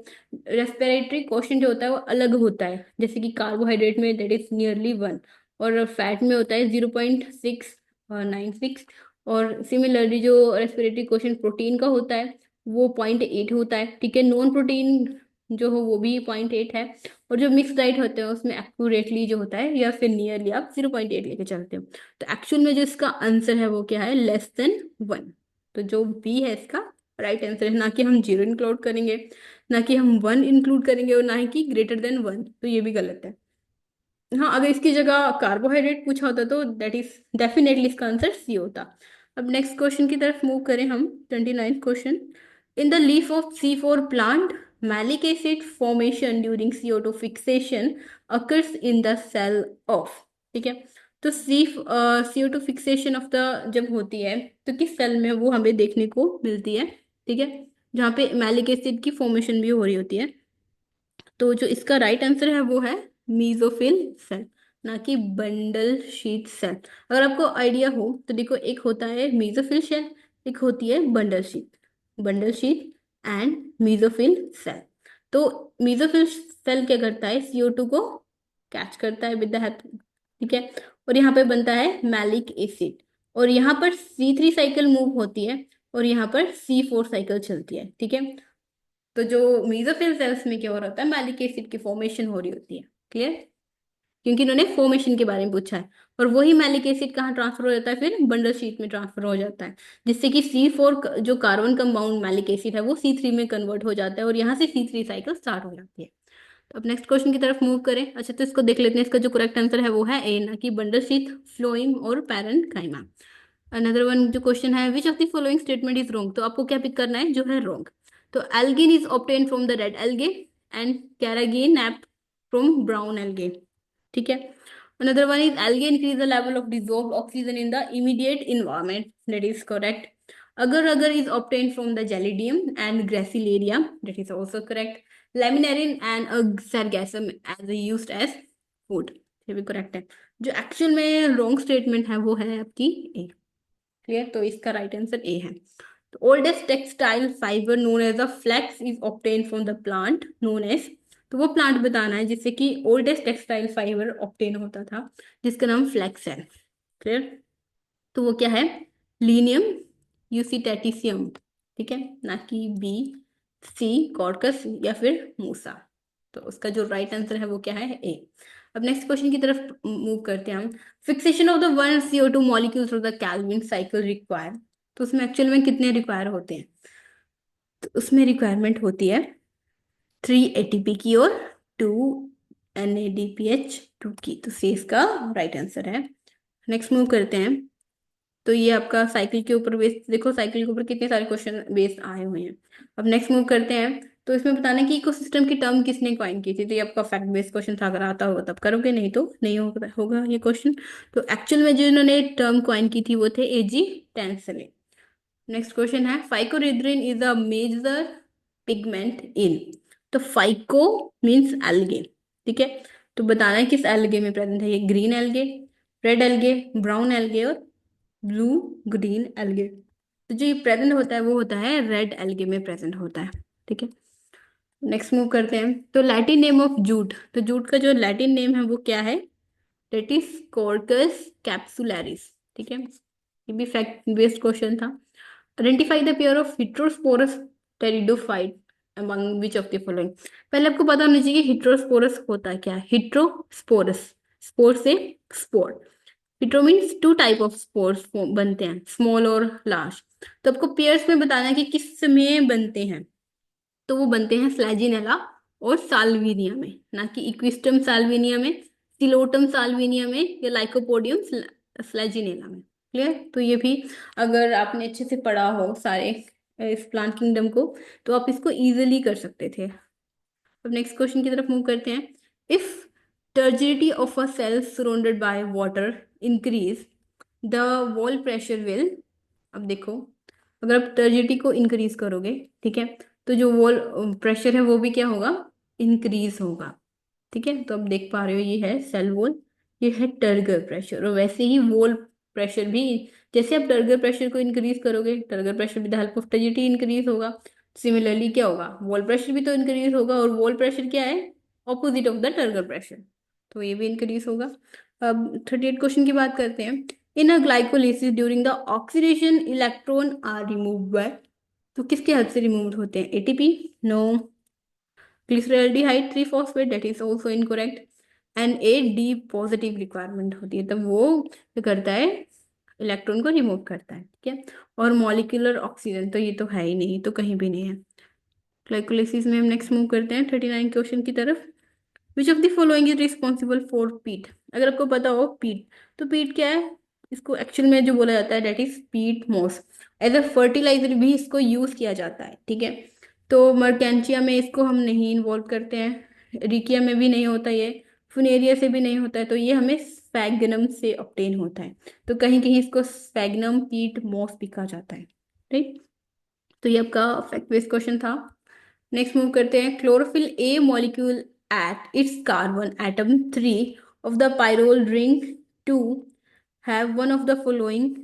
रेस्पिरेटरी कोशेंट जो होता है वो अलग होता है। जैसे कि कार्बोहाइड्रेट में दैट इज नियरली 1, और फैट में होता है 0.696। और सिमिलरली जो रेस्पिरेटरी कोशेंट प्रोटीन का होता है वो 0.8 होता है। ठीक है, नॉन प्रोटीन जो हो वो भी 0.8 है। और जो मिक्स डाइट होते हैं उसमें एक्यूरेटली जो होता है या फिर नियरली आप 0.8 लेके चलते हो। तो एक्चुअल में जो इसका आंसर है वो क्या है, लेस देन 1। तो जो बी है इसका राइट आंसर है, ना कि हम 0 इंक्लूड करेंगे, ना कि हम 1 इंक्लूड करेंगे, और ना ही कि ग्रेटर देन 1, तो ये भी गलत है। हाँ, अगर इसकी जगह कार्बोहाइड्रेट पूछा होता तो दैट इज डेफिनेटली इसका आंसर सी होता। अब नेक्स्ट क्वेश्चन की तरफ मूव करें हम, 29th question. In the leaf of C4 plant malic acid formation during CO2 fixation occurs in the cell of. ठीक है, तो CO2 फिक्सेशन ऑफ द जब होती है तो किस सेल में वो हमें देखने को मिलती है। ठीक है, जहाँ पे मैलिक एसिड की फॉर्मेशन भी हो रही होती है। तो जो इसका राइट आंसर है वो है मीजोफिल सेल, ना कि बंडल शीट सेल। अगर आपको आइडिया हो तो देखो, एक होता है मीजोफिल सेल, एक होती है bundle sheath and mesophyll cell. तो मीजोफिल सेल क्या करता है, CO2 को कैच करता है विद द हेल्प। ठीक है, और यहाँ पे बनता है मैलिक एसिड, और यहाँ पर C3 साइकिल मूव होती है और यहाँ पर C4 साइकिल चलती है। ठीक है, तो जो मेसोफिल सेल्स में क्या हो रहा होता है, मैलिक एसिड की फॉर्मेशन हो रही होती है। क्लियर, क्योंकि इन्होंने फॉर्मेशन के बारे में पूछा है। और वही मैलिक एसिड कहाँ ट्रांसफर हो जाता है, फिर बंडल शीट में ट्रांसफर हो जाता है, जिससे कि C4 जो कार्बन कंपाउंड मैलिक एसिड है वो C3 में कन्वर्ट हो जाता है और यहाँ से C3 साइकिल स्टार्ट हो जाती है। तो अब नेक्स्ट क्वेश्चन की तरफ मूव करें। अच्छा, तो इसको देख लेते हैं। इसका जो करेक्ट आंसर है वो है ए, ना कि बंडल शीट, फ्लोएम और पैरेन्काइमा। अनदर वन जो क्वेश्चन है, विच of the following statement is wrong. तो आपको क्या पिक करना है जो है रॉन्ग। तो algin is obtain from the red algae and carrageenan from brown algae. ठीक है, another one is algae increase the level of dissolve oxygen in the immediate environment, that is correct. Agar agar is obtained from the Gelidium and Gracilaria, that is also correct. Laminarin and sargassum as used as food, ये भी correct है. जो actual में wrong statement है वो है आपकी ए. Clear, तो इसका राइट आंसर ए है. The oldest textile fiber known as a flax is obtained from the plant known as, तो वो प्लांट बताना है जिससे कि ओल्डेस्ट टेक्सटाइल फाइबर ऑब्टेन होता था, जिसका नाम फ्लैक्स है. क्लियर, तो वो क्या है, लीनियम यूसीटेटिसियम. ठीक है, ना कि बी, सी कॉर्कस या फिर मूसा. तो उसका जो राइट आंसर है वो क्या है, ए. अब नेक्स्ट क्वेश्चन की तरफ मूव करते हैं हम. Fixation of the one CO2 molecule through the Calvin cycle require, तो उसमें एक्चुअल में कितने रिक्वायर होते हैं, तो उसमें रिक्वायरमेंट होती है 3 ATP की और 2 NADPH2 की. तो सी इसका राइट आंसर है. नेक्स्ट मूव करते हैं. तो ये आपका साइकिल के ऊपर बेस, देखो साइकिल के ऊपर कितने सारे क्वेश्चन बेस आए हुए हैं. अब नेक्स्ट मूव करते हैं. तो इसमें बताना है कि इकोसिस्टम की टर्म किसने कॉइन की थी. तो ये आपका फैक्ट बेस्ड क्वेश्चन था, अगर आता होगा तब करोगे, नहीं तो नहीं होगा ये क्वेश्चन. तो एक्चुअल में जिन्होंने टर्म कॉइन की थी वो थे AG टेंसले. नेक्स्ट क्वेश्चन है, phycoerythrin is a major pigment in, तो फाइको मीन्स एल्गे. ठीक है, तो बताना है किस एल्गे में प्रेजेंट है. ये green algae, red algae, brown algae और ब्लू ग्रीन एल्गे. तो जो ये प्रेजेंट होता है वो होता है रेड एल्गे में प्रेजेंट होता है. ठीक है, नेक्स्ट मूव करते हैं. तो लैटिन नेम ऑफ जूट, तो जूट का जो लैटिन नेम है वो क्या है, दैट इज कॉर्कस कैप्सुलैरिस. ठीक है, ये भी फैक्ट बेस्ड क्वेश्चन था. Identify the pair of heterosporous pteridophyte among which of the following. पहले आपको पता होना चाहिए हिट्रोस्पोरस होता है क्या है. हिट्रोस्पोरस, स्पोर से spore. Hetero means 2 type of spores बनते हैं, स्मॉल और लार्ज. तो आपको पेयर्स में बताना है कि किस में बनते हैं. तो वो बनते हैं फ्लैजिनेला और साल्विनिया में, ना कि इक्विस्टम साल्विनिया में, सिलोटम साल्विनिया में या लाइकोपोडियम फ्लैजिनेला में. क्लियर, तो ये भी अगर आपने अच्छे से पढ़ा हो सारे इस प्लांट किंगडम को तो आप इसको इजीली कर सकते थे. अब नेक्स्ट क्वेश्चन की तरफ मूव करते हैं. If turgidity of a cell surrounded by water increase the wall pressure will. अब देखो, अगर आप टर्जिडिटी को इंक्रीज करोगे, ठीक है, तो जो वॉल प्रेशर है वो भी क्या होगा, इंक्रीज होगा. ठीक है, तो अब देख पा रहे हो ये है सेल वॉल, ये है टर्गर प्रेशर, और वैसे ही वॉल प्रेशर भी, जैसे आप टर्गर प्रेशर को इंक्रीज करोगे, turgor pressure with help of turgidity increase होगा. सिमिलरली क्या होगा, वॉल प्रेशर भी तो इंक्रीज होगा, और वॉल प्रेशर क्या है, opposite of the turgor pressure, तो ये भी इंक्रीज होगा. अब 38 क्वेश्चन की बात करते हैं. In a glycolysis during the oxidation electron are removed by, तो किसके हेल्प से रिमूव होते हैं, ATP, no. Glyceraldehyde 3 phosphate, that is also incorrect. And A D positive requirement होती है, तब वो क्या करता है, इलेक्ट्रॉन को रिमूव करता है. ठीक है, और मॉलिक्यूलर ऑक्सीजन तो ये तो है ही नहीं, तो कहीं भी नहीं है. ग्लाइकोलिसिस में हम नेक्स्ट मूव करते हैं 39 क्वेश्चन की तरफ. विच of the following is responsible for पीट. अगर आपको पता हो पीट, तो पीट क्या है, इसको एक्चुअल में जो बोला जाता है that is peat moss. As a fertiliser भी इसको यूज किया जाता है. ठीक है, तो मर्केंचिया में इसको हम नहीं इन्वॉल्व करते हैं, रिकिया में भी नहीं होता ये, फुनेरिया से भी नहीं होता है, तो ये हमें स्पैगनम से ऑब्टेन होता है. तो कहीं कहीं इसको स्पैगनम पीट मॉस भी कहा जाता है. ठीक, तो ये आपका फैक्ट बेस्ड क्वेश्चन था. नेक्स्ट मूव करते हैं. Chlorophyll A molecule at its carbon atom 3 of the pyrrole ring 2 have one of the following.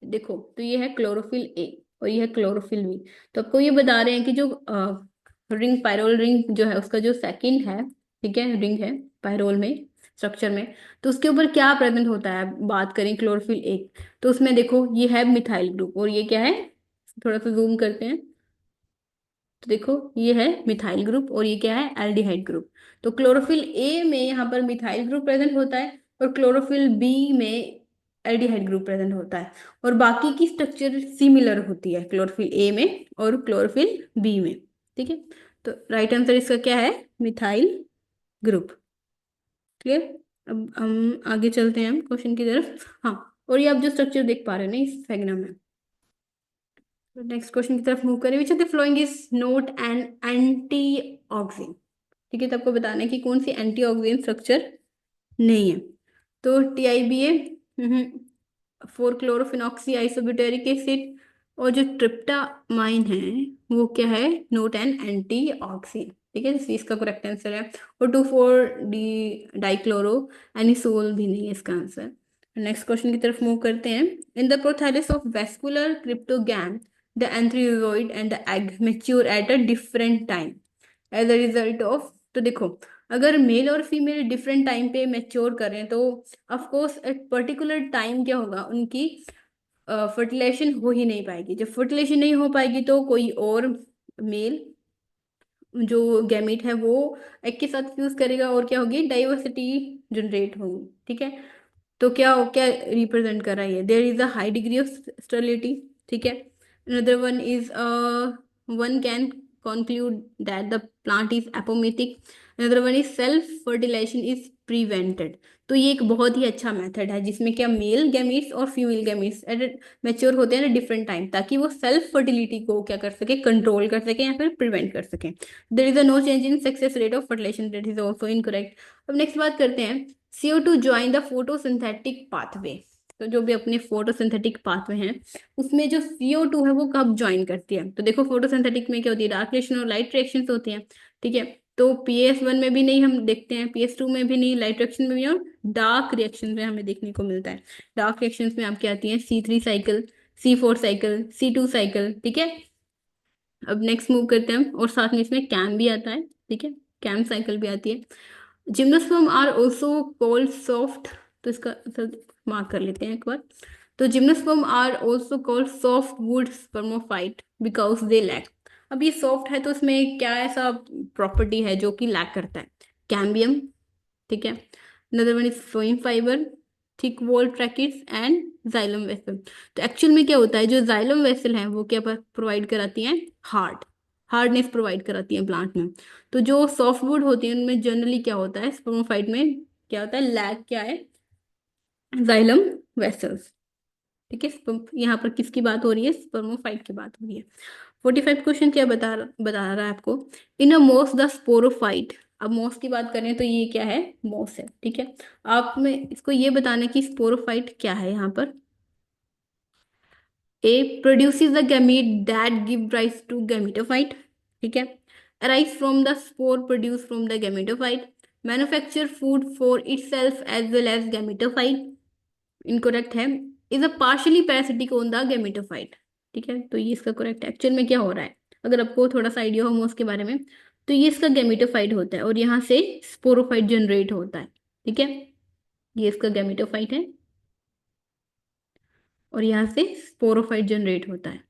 देखो, तो ये है क्लोरोफिल ए और ये है क्लोरोफिल बी. तो आपको ये बता रहे हैं कि जो रिंग, पायरोल रिंग जो है उसका जो सेकंड है, ठीक है, रिंग है पायरोल में, स्ट्रक्चर में, तो उसके ऊपर क्या प्रेजेंट होता है. बात करें क्लोरोफिल ए, तो उसमें देखो ये है मिथाइल ग्रुप, और ये क्या है, थोड़ा सा जूम करते हैं, तो देखो ये है मिथाइल ग्रुप और ये क्या है, एल्डिहाइड ग्रुप. तो क्लोरोफिल ए में यहाँ पर मिथाइल ग्रुप प्रेजेंट होता है, और क्लोरोफिल बी में एल्डिहाइड ग्रुप प्रेजेंट होता है, और बाकी की स्ट्रक्चर सिमिलर होती है क्लोरोफिल ए में और क्लोरोफिल बी में. ठीक है, तो राइट आंसर इसका क्या है, मिथाइल ग्रुप. क्लियर. अब हम आगे चलते हैं हम क्वेश्चन की तरफ. हाँ, और ये आप जो स्ट्रक्चर देख पा रहे हो ना इस फेगना में, नेक्स्ट क्वेश्चन की तरफ मूव करें. Which of the following is note N antioxidant. ठीक है, तो आपको बताना है कि कौन सी एंटीऑक्सीडेंट स्ट्रक्चर नहीं है. तो TIBA फोर क्लोरोफिनॉक्सी आइसोब्यूटेरिक एसिड। और जो ट्रिप्टामाइन है वो क्या है, नोट एन एंटीऑक्सीडेंट। ठीक है, इसका करेक्ट आंसर है। और 2,4-डाइक्लोरो एनिसोल भी नहीं है इसका आंसर। नेक्स्ट क्वेश्चन की तरफ मूव करते हैं। In the prothallus of vascular cryptogam the antherozoid and the egg mature at a different time as a result of. तो देखो, अगर मेल और फीमेल डिफरेंट टाइम पे मैच्योर करें तो of course at particular time क्या होगा, उनकी फर्टिलाइजेशन हो ही नहीं पाएगी। जब फर्टिलाइजेशन नहीं हो पाएगी तो कोई और मेल जो गैमेट है वो एग के साथ फ्यूज करेगा और क्या होगी, डाइवर्सिटी जनरेट होगी। ठीक है, तो क्या क्या रिप्रेजेंट कर रहा है, there is a high degree of sterility. ठीक है, another one is one can conclude that the plant is apoptotic. Another one is self fertilization is prevented. तो ये एक बहुत ही अच्छा मेथड है जिसमें क्या मेल गैमीट्स और फीमेल गैमीट्स मैच्योर होते हैं डिफरेंट टाइम, ताकि वो सेल्फ फर्टिलिटी को क्या कर सके, कंट्रोल कर सके या फिर प्रिवेंट कर सके। There is a no change in success rate of fertilisation, that is also incorrect. अब नेक्स्ट बात करते हैं, CO2 join the photosynthetic pathway. तो जो भी अपने फोटोसिंथेटिक पाथवे हैं उसमें जो CO2 है वो कब ज्वाइन करती है, तो देखो फोटोसिंथेटिक में क्या होती है, डार्क रिएक्शन और लाइट रिएक्शन होती हैं। ठीक है, तो PS1 में भी नहीं हम देखते हैं, PS2 में भी नहीं, लाइट रिएक्शन में भी, और डार्क रिएक्शन में हमें देखने को मिलता है। डार्क रिएक्शन में आपके आती हैं C3 cycle, C4 cycle, C2 cycle. ठीक है, अब नेक्स्ट मूव करते हैं हम, और साथ में इसमें कैम भी आता है। ठीक है, कैम साइकिल भी आती है। Gymnosperm are also called soft. तो इसका मार्क कर लेते हैं एक बार। तो gymnosperm are also called soft wood spermophyte because they lack. अब ये सॉफ्ट है तो इसमें क्या ऐसा प्रॉपर्टी है जो कि लैक करता है, कैम्बियम। ठीक है, another one is phloem fibre, thick wall tracheids and xylem vessel. तो एक्चुअल में क्या होता है, जो जाइलम वेसल है वो क्या प्रोवाइड कराती हैं, हार्डनेस प्रोवाइड कराती हैं प्लांट में। तो जो सॉफ्ट वुड होती है उनमें जनरली क्या होता है, स्पर्मोफाइट में क्या होता है, लैक क्या है, जाइलम वेसल्स। ठीक है, यहाँ पर किसकी बात हो रही है, स्पर्मोफाइट की बात हो रही है। 45 क्वेश्चन क्या बता रहा है आपको, इन अ मोस द स्पोरोफाइट। अब मोस की बात करें तो ये क्या है, मोस है। ठीक है, आप में इसको ये बताना कि स्पोरोफाइट क्या है यहाँ पर। A produces the gamete that give rise to gametophyte. ठीक है, arise from the spore produce from the gametophyte, manufacture food for itself as well as gametophyte. Incorrect है, is a partially parasitic on the gametophyte. ठीक है, तो ये इसका correct है। Actual में क्या हो रहा है, अगर आपको थोड़ा सा आइडिया हो मोस के बारे में, तो ये इसका गैमेटोफाइट होता है और यहाँ से स्पोरोफाइट जनरेट होता है। ठीक है, ये इसका गैमेटोफाइट है और यहाँ से स्पोरोफाइट जनरेट होता है।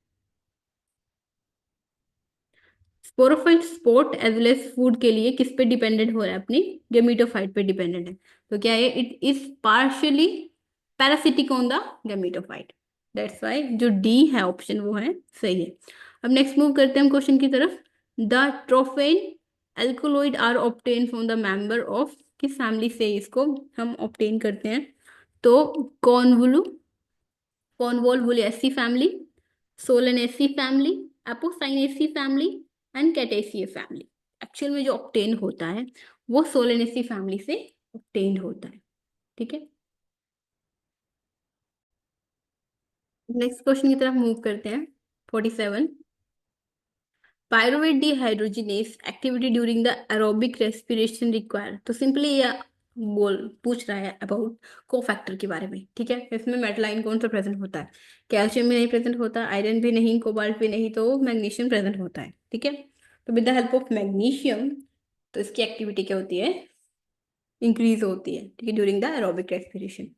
Sporophyte support as well as food के लिए किस पे डिपेंडेंट हो रहा है, अपनी गैमेटोफाइट पे डिपेंडेंट है। तो क्या है, it is partially parasitic on the gametophyte. That's why जो डी है ऑप्शन वो है सही है। अब नेक्स्ट मूव करते हैं हम क्वेश्चन की तरफ। The tropane alkaloid are obtain from the member of, किस फैमिली से इसको हम ऑब्टेन करते हैं, तो convolu convolvulaceae family, solanaceae family, apocynaceae family and cactaceae family. Actual में जो ऑब्टेन होता है वो सोलेनेसी फैमिली से ऑब्टेन होता है। ठीक है, नेक्स्ट क्वेश्चन की तरफ मूव करते हैं। 47, pyruvate dehydrogenase activity during the aerobic respiration require. तो सिंपली ये बोल पूछ रहा है अबाउट कोफैक्टर के बारे में। ठीक है, इसमें मेटलाइन कौन सा प्रेजेंट होता है, कैल्शियम भी नहीं प्रेजेंट होता, आयरन भी नहीं, कोबाल्ट भी नहीं, तो मैग्नीशियम प्रेजेंट होता है। ठीक है, तो with the help of magnesium, तो इसकी एक्टिविटी क्या होती है, इंक्रीज होती है। ठीक है, during the aerobic respiration.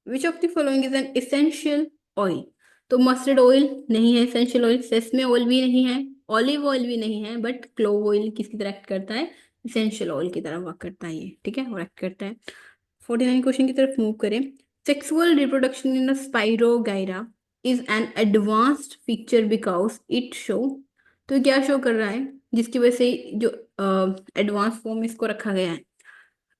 Which of the following is an essential oil. तो मस्टर्ड ऑयल नहीं है इसेंशियल ऑयल, सेसमे ऑयल भी नहीं है, ऑलिव ऑयल भी नहीं है, बट क्लोव ऑयल किसकी तरह एक्ट करता है, इसेंशियल ऑयल की तरह वर्क करता है ये। ठीक है, और एक्ट करता है। 49 क्वेश्चन की तरफ मूव करें। Sexual reproduction in spirogyra is an advanced feature because it show. तो क्या शो कर रहा है जिसकी वजह से जो एडवांस फॉर्म इसको रखा गया है,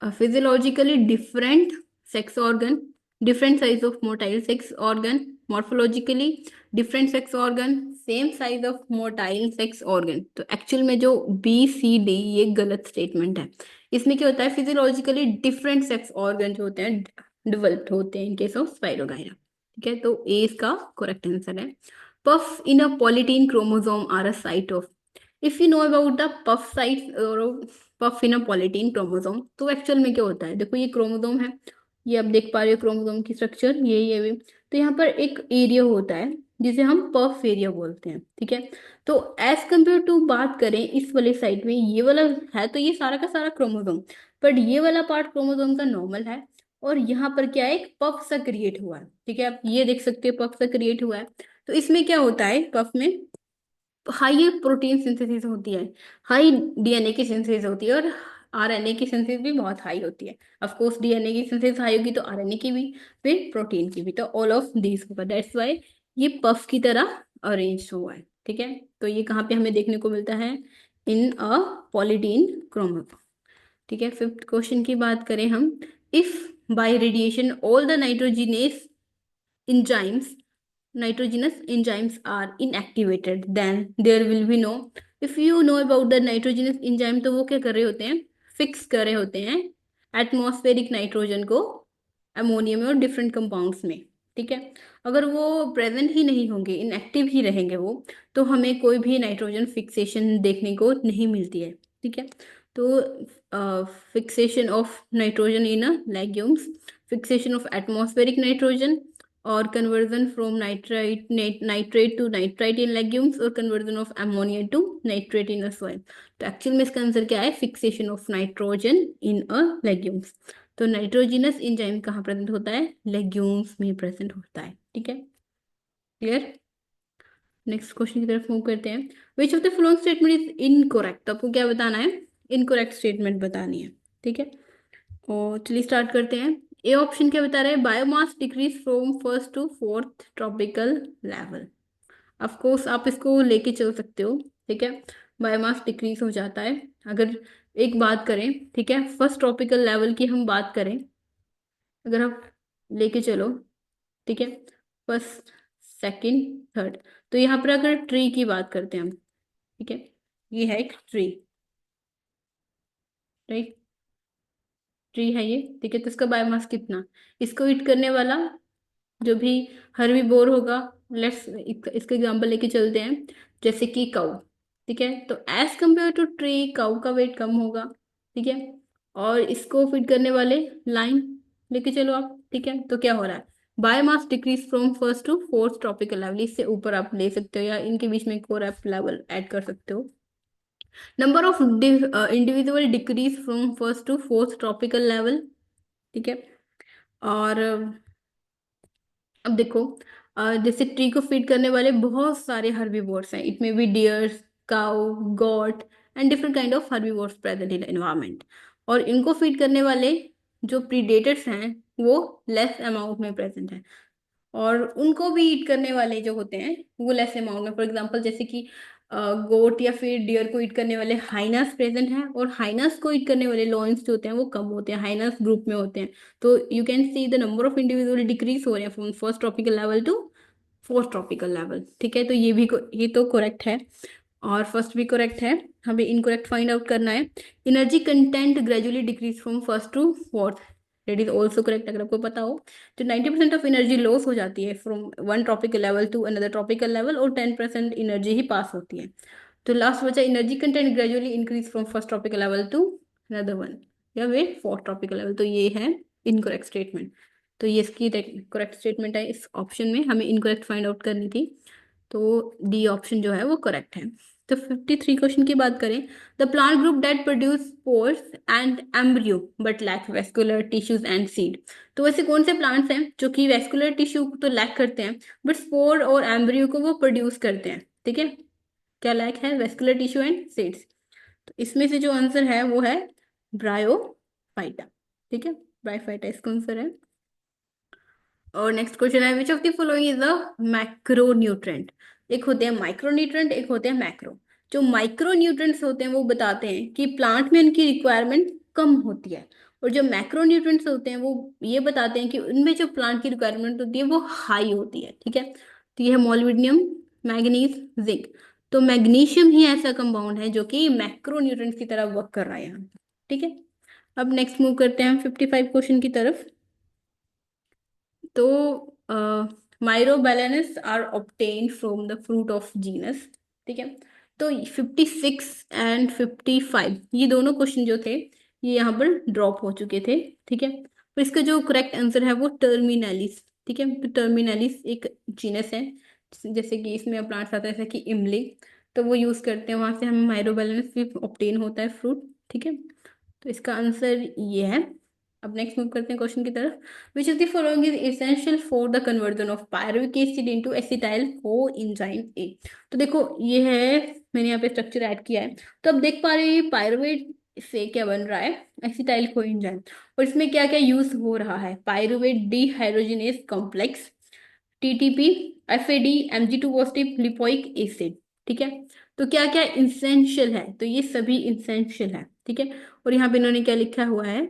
physiologically different sex organ, different size of motile sex organ, morphologically different sex organ, same size of motile sex organ। तो एक्चुअल में जो BCD ये गलत स्टेटमेंट है। इसमें क्या होता है, फिजियोलॉजिकली डिफरेंट सेक्स ऑर्गन जो होते हैं, डेवलप्ड होते हैं इन केस ऑफ स्पाइरोगायरा। ठीक है, तो ए इसका करेक्ट आंसर है। Puff in a polytene chromosome are a site of, if you know about the puff site और puff in a polytene chromosome, तो एक्चुअल में क्या होता है, देखो ये क्रोमोसोम है, ये आप देख पा रहे हो क्रोमोसोम की स्ट्रक्चर, ये भी। तो यहाँ पर एक एरिया होता है जिसे हम पफ एरिया बोलते हैं। ठीक है, तो एज कंपेयर टू बात करें इस वाले साइड में, ये वाला है तो ये सारा का सारा क्रोमोसोम, बट ये वाला पार्ट क्रोमोसोम का नॉर्मल है, और यहाँ पर क्या है, एक पफ सा क्रिएट हुआ है। ठीक है, आप ये देख सकते हो पफ सा क्रिएट हुआ है। तो इसमें क्या होता है, पफ में हाई प्रोटीन सिंथेसिस होती है, हाई डीएनए की सिंथेसिस होती है, और आरएनए की सिंथेसिस भी बहुत हाई होती है। ऑफ कोर्स डीएनए की सिंथेसिस हाई होगी तो आरएनए की भी, फिर प्रोटीन की भी, तो ऑल ऑफ दिस होगा, दैट्स वाई ये पफ की तरह अरेंज हुआ है। ठीक है, तो ये कहाँ पे हमें देखने को मिलता है, इन अ पॉलीटीन क्रोमोसोम। ठीक है, फिफ्थ क्वेश्चन की बात करें हम, if bye radiation all the nitrogenous enzymes nitrogenous enzymes are inactivated, then there will be no, if you know about the nitrogenous enzyme, तो वो क्या कर रहे होते हैं, फिक्स कर रहे होते हैं एटमॉस्फेरिक नाइट्रोजन को अमोनियम में और डिफरेंट कंपाउंड्स में। ठीक है, अगर वो प्रेजेंट ही नहीं होंगे, इनएक्टिव ही रहेंगे वो, तो हमें कोई भी नाइट्रोजन फिक्सेशन देखने को नहीं मिलती है। ठीक है, तो fixation of nitrogen in legumes, fixation of atmospheric nitrogen, और conversion from nitrate to nitrite in legumes, और conversion of ammonia to nitrate in a soil। तो एक्चुअल में इसका आंसर क्या है, fixation of nitrogen in a legumes. तो nitrogenous enzyme कहाँ present होता है, लेग्यूम्स में प्रेजेंट होता है। ठीक है, क्लियर। नेक्स्ट क्वेश्चन की तरफ मूव करते हैं, which of the following statement is incorrect, तो आपको क्या बताना है, इनकोरेक्ट स्टेटमेंट बतानी है। ठीक है, और चलिए स्टार्ट करते हैं। ए ऑप्शन क्या बता रहा है, biomass decrease from first to fourth tropical level. Of course आप इसको लेके चल सकते हो। ठीक है, बायोमास डिक्रीज हो जाता है अगर, एक बात करें, ठीक है, फर्स्ट ट्रॉपिकल लेवल की हम बात करें, अगर आप लेके चलो, ठीक है, फर्स्ट, सेकंड, थर्ड, तो यहाँ पर अगर ट्री की बात करते हैं हम, ठीक है, ये है एक ट्री, राइट, ट्री है ये। ठीक है, तो इसका बायोमास कितना, इसको ईट करने वाला जो भी हर्बीवोर होगा, लेट्स इसका एग्जांपल लेके चलते हैं, जैसे कि काऊ। ठीक है, तो एज कंपेयर टू ट्री काऊ का वेट कम होगा। ठीक है, और इसको फीड करने वाले लाइन लेके चलो आप। ठीक है, तो क्या हो रहा है, biomass decrease from first to fourth tropical level, इससे ऊपर आप ले सकते हो, या इनके बीच में एक और आप लेवल ऐड कर सकते हो। Number of individual decrease from first to fourth tropical level. ठीक है, और अब देखो, जैसे ट्री को फीड करने वाले बहुत सारे हर्बीवोर्स हैं, it may be dears, cow, got, and different kind of herbivores present in environment, और इनको फीड करने वाले जो प्रीडेटर्स हैं वो लेस अमाउंट में प्रेजेंट है, और उनको भी ईट करने वाले जो होते हैं वो लेस अमाउंट में, फॉर एग्जांपल जैसे कि गोट या फिर डियर को ईट करने वाले हाइनास प्रेजेंट हैं, और हाइनास को ईट करने वाले लॉयंस जो होते हैं वो कम होते हैं, हाइनास ग्रुप में होते हैं। तो you can see the number of individual decrease हो रहे हैं from first tropical level to fourth tropical level. ठीक है, तो ये तो करेक्ट है, और फर्स्ट भी करेक्ट है। हमें इनकरेक्ट फाइंड आउट करना है, energy content gradually decrease from first to fourth, that is also correct. अगर आपको पता हो तो 90% ऑफ एनर्जी लॉस हो जाती है from one tropical level to another tropical level, और 10% एनर्जी ही पास होती है। तो लास्ट बचा, energy content gradually increase from first tropical level to another one, या वे फोर्थ ट्रॉपिकल लेवल, तो ये है इनकरेक्ट स्टेटमेंट। तो ये इसकी करेक्ट स्टेटमेंट है, इस ऑप्शन में हमें इनकरेक्ट फाइंड आउट करनी थी, तो डी ऑप्शन जो है वो करेक्ट है। तो 53 क्वेश्चन की बात करें, the plant group that produce spores and embryo but lack vascular tissues and seed, तो वैसे कौन से प्लांट्स हैं जो कि वेस्कुलर टिश्यू तो लैक करते हैं, बट स्पोर और एम्ब्रियो को वो प्रोड्यूस करते हैं। ठीक है, क्या लैक है, वेस्कुलर टिश्यू एंड सीड्स, तो इसमें से जो आंसर है वो है ब्रायोफाइटा। ठीक है, ब्रायोफाइटा इसका आंसर है। और नेक्स्ट क्वेश्चन है, विच of the following is a macro nutrient, एक होते हैं माइक्रो न्यूट्रेंट, एक होते हैं मैक्रो। जो माइक्रो न्यूट्रेंट्स होते हैं वो बताते हैं कि प्लांट में उनकी रिक्वायरमेंट कम होती है, और जो मैक्रो न्यूट्रेंट्स होते हैं वो ये बताते हैं कि उनमें जो प्लांट की रिक्वायरमेंट होती है वो हाई होती है। ठीक है, तो ये है मोलिब्डेनम, मैग्नीज, जिंक। तो मैग्नीशियम ही ऐसा कंपाउंड है जो कि मैक्रो न्यूट्रेंट्स की तरह वर्क कर रहा है यहाँ। ठीक है, अब नेक्स्ट मूव करते हैं हम 55 क्वेश्चन की तरफ। तो myrobalans are obtained from the fruit of genus. ठीक है। तो 56 एंड 55 ये दोनों क्वेश्चन जो थे ये यहाँ पर ड्रॉप हो चुके थे। ठीक है। तो इसका जो करेक्ट आंसर है वो टर्मिनलिस। ठीक है। तो टर्मिनलिस एक जीनस है, जैसे कि इसमें प्लांट्स आता है जैसे कि इमली, तो वो यूज करते हैं, वहां से हमें माइरोबैलेंस भी ऑब्टेन होता है फ्रूट। ठीक है। तो इसका आंसर ये है। अब नेक्स्ट मूव करते हैं क्वेश्चन की तरफ। Which is the following is essential for the conversion of pyruvic acid into acetyl coenzyme A. तो देखो ये है, मैंने यहाँ पे स्ट्रक्चर ऐड किया है। तो अब देख पा रहे हैं पायरुवेट से क्या बन रहा है, एसिटाइल कोएंजाइम। और इसमें क्या क्या यूज हो रहा है, pyruvate dehydrogenase complex, TTP, FAD, M G two positive lipoic acid. ठीक है। तो क्या क्या इंसेंशियल है, तो ये सभी इंसेंशियल है। ठीक है। और यहाँ पे इन्होंने क्या लिखा हुआ है,